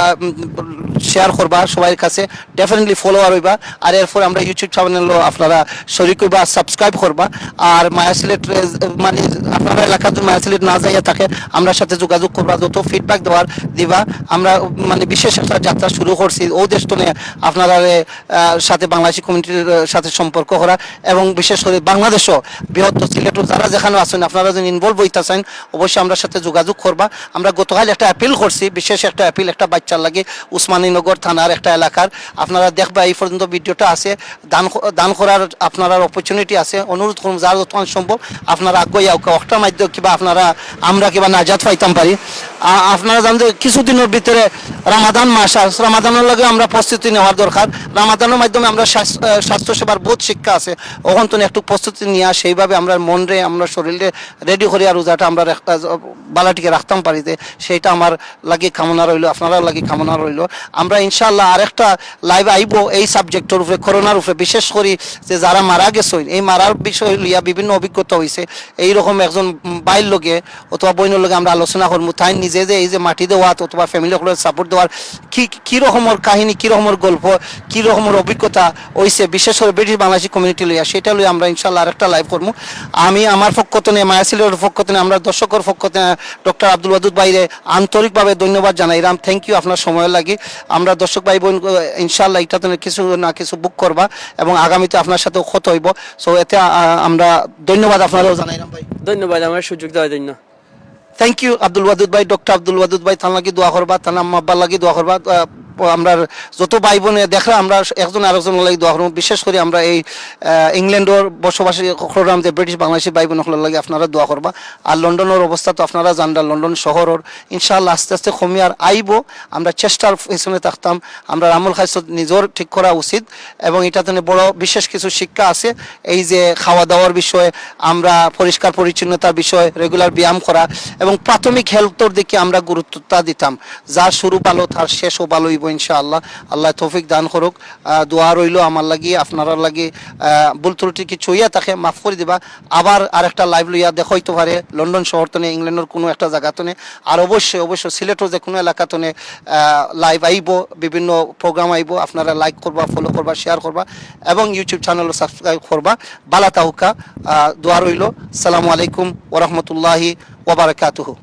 Speaker 1: শেয়ার করবা সবার কাছে, ডেফিনেটলি ফলোয়ার হইবা। আর এরপর আমরা ইউটিউব চ্যানেলও আপনারা শরিক হইবা, সাবস্ক্রাইব করবা। আর মায়া সিলেট মানে আপনারা এলাকাতে মায়া সিলেট না যাইয়া থাকে আমরা সাথে যোগাযোগ করবা, যত ফিডব্যাক দেওয়ার দিবা। আমরা মানে বিশেষ একটা যাত্রা শুরু করছি ও দেশ তো আপনারা সাথে বাংলাদেশি কমিউনিটির সাথে সম্পর্ক করা এবং বিশেষ করে বাংলাদেশও বৃহত্তর সিলেটও যারা যেখানে আছেন আপনারা যদি ইনভলভ হইতেছেন অবশ্যই আমরা সাথে যোগাযোগ করবা। আমরা গতকাল একটা অ্যাপিল করছি, বিশেষ একটা অ্যাপিল একটা বাচ্চার লাগে উসমানীনগর থানার একটা এলাকার। আপনারা দেখবা এই পর্যন্ত ভিডিওটা আছে, দান করার আপনারা অপরচুনিটি আছে। অনুরোধ করুন যার যতক্ষণ সম্ভব আপনারা আগ্রহী অক্টার মাধ্যমে কিবা আপনারা আমরা কিবা নাজাত পাইতাম পারি। আপনারা জানেন যে কিছুদিনের ভিতরে রামাদান মাস আর রামাদানের লগে আমরা প্রস্তুতি নেওয়ার দরকার। রামাদানের মাধ্যমে আমরা স্বাস্থ্যসেবার বহুত শিক্ষা আছে, ওখান তো একটু প্রস্তুতি নিয়ে সেইভাবে আমরা মনরে আমরা শরীরে রেডি করি আর রোজাটা আমরা বালাটিকে রাখতাম পারিতে সেইটা আমার লাগে কামনা রইল, আপনারা লাগে কামনা রইল। আমরা ইনশাআল্লাহ আরেকটা লাইভ আইব এই সাবজেক্টের উপরে, করোনার উপরে, বিশেষ করে যে যারা মারা গেছে এই মারার বিষয় লইয়া বিভিন্ন অভিজ্ঞতা হয়েছে। এইরকম একজন বাইর লগে অথবা বইনের লগে আমরা আলোচনা করবো তাই নিজে যে এই যে মাটি দেওয়া অথবা ফ্যামিলি সাপোর্ট দেওয়ার কি রকমের কাহিনী, কি রকমের গল্প, কি রকমের অভিজ্ঞতা হয়েছে বিশেষ করে ব্রিটিশ বাংলাদেশি কমিউনিটি লইয়া, সেটা লইয়া আমরা ইনশাআল্লাহ আরেকটা লাইভ করবো। আমি আমার পক্ষ থেকে মায়া সিলেটের পক্ষ থেকে আমরা দর্শকের পক্ষ থেকে ডক্টর আব্দুল ওয়াদুদ ভাইরে আন্তরিকভাবে ধন্যবাদ জানাইলাম। থ্যাংক ইউ আপনার সময় লাগি। আমরা দর্শক ভাই বোন ইনশাআল্লাহ এটা তো কিছু না কিছু বুক করবা এবং আগামীতে আপনার সাথে ক্ষত হইব। সো এতে আমরা ধন্যবাদ আপনারাও জানাইলাম ভাই।
Speaker 2: ধন্যবাদ আমার সুযোগ দেওয়ার জন্য।
Speaker 1: থ্যাংক ইউ আব্দুল ওয়াদুদ ভাই, ডক্টর আব্দুল ওয়াদুদ ভাই। তার লাগি দোয়া করবা, তার আম্মা আব্বার লাগি দোয়া করবা। আমরা যত ভাই বোনে দেখলাম আমরা একজন আরেকজন লাগি দোয়া করবো। বিশেষ করে আমরা এই ইংল্যান্ডের বসবাসী প্রোগ্রাম যে ব্রিটিশ বাংলাদেশি ভাই বোনগুলোর লাগে আপনারা দোয়া করবা। আর লন্ডনের অবস্থা তো আপনারা জানরা, লন্ডন শহরের ইনশাআল্লাহ আস্তে আস্তে কমে আর আইব। আমরা চেষ্টার পেছনে থাকতাম। আমরা আমল খাইছ নিজের ঠিক করা উচিত এবং এটাতে বড় বিশেষ কিছু শিক্ষা আছে। এই যে খাওয়া দাওয়ার বিষয়ে, আমরা পরিষ্কার পরিচ্ছন্নতার বিষয়ে, রেগুলার ব্যায়াম করা এবং প্রাথমিক হেলথের দিকে আমরা গুরুত্বটা দিতাম। যার শুরু ভালো তার শেষও ভালো হইব ইনশাআল্লাহ। আল্লাহ তৌফিক দান করুক। দোয়া রইল আমার লাগি, আপনারা লাগি। ভুল ত্রুটি কিছু হইয়া তাকে মাফ করে দিবা। আবার আরেকটা লাইভ লইয়া দেখাইতে পারে লন্ডন শহর তো ইংল্যান্ডের কোনো একটা জায়গা তো আর অবশ্যই সিলেটের যে কোনো এলাকা তো লাইভ আইব, বিভিন্ন প্রোগ্রাম আইব। আপনারা লাইক করবা, ফলো করবা, শেয়ার করবা এবং ইউটিউব চ্যানেলও সাবস্ক্রাইব করবা। বালা তাহুকা। দোয়া রইল। আসসালামু আলাইকুম ওয়া রাহমাতুল্লাহি ওয়া বারাকাতুহু।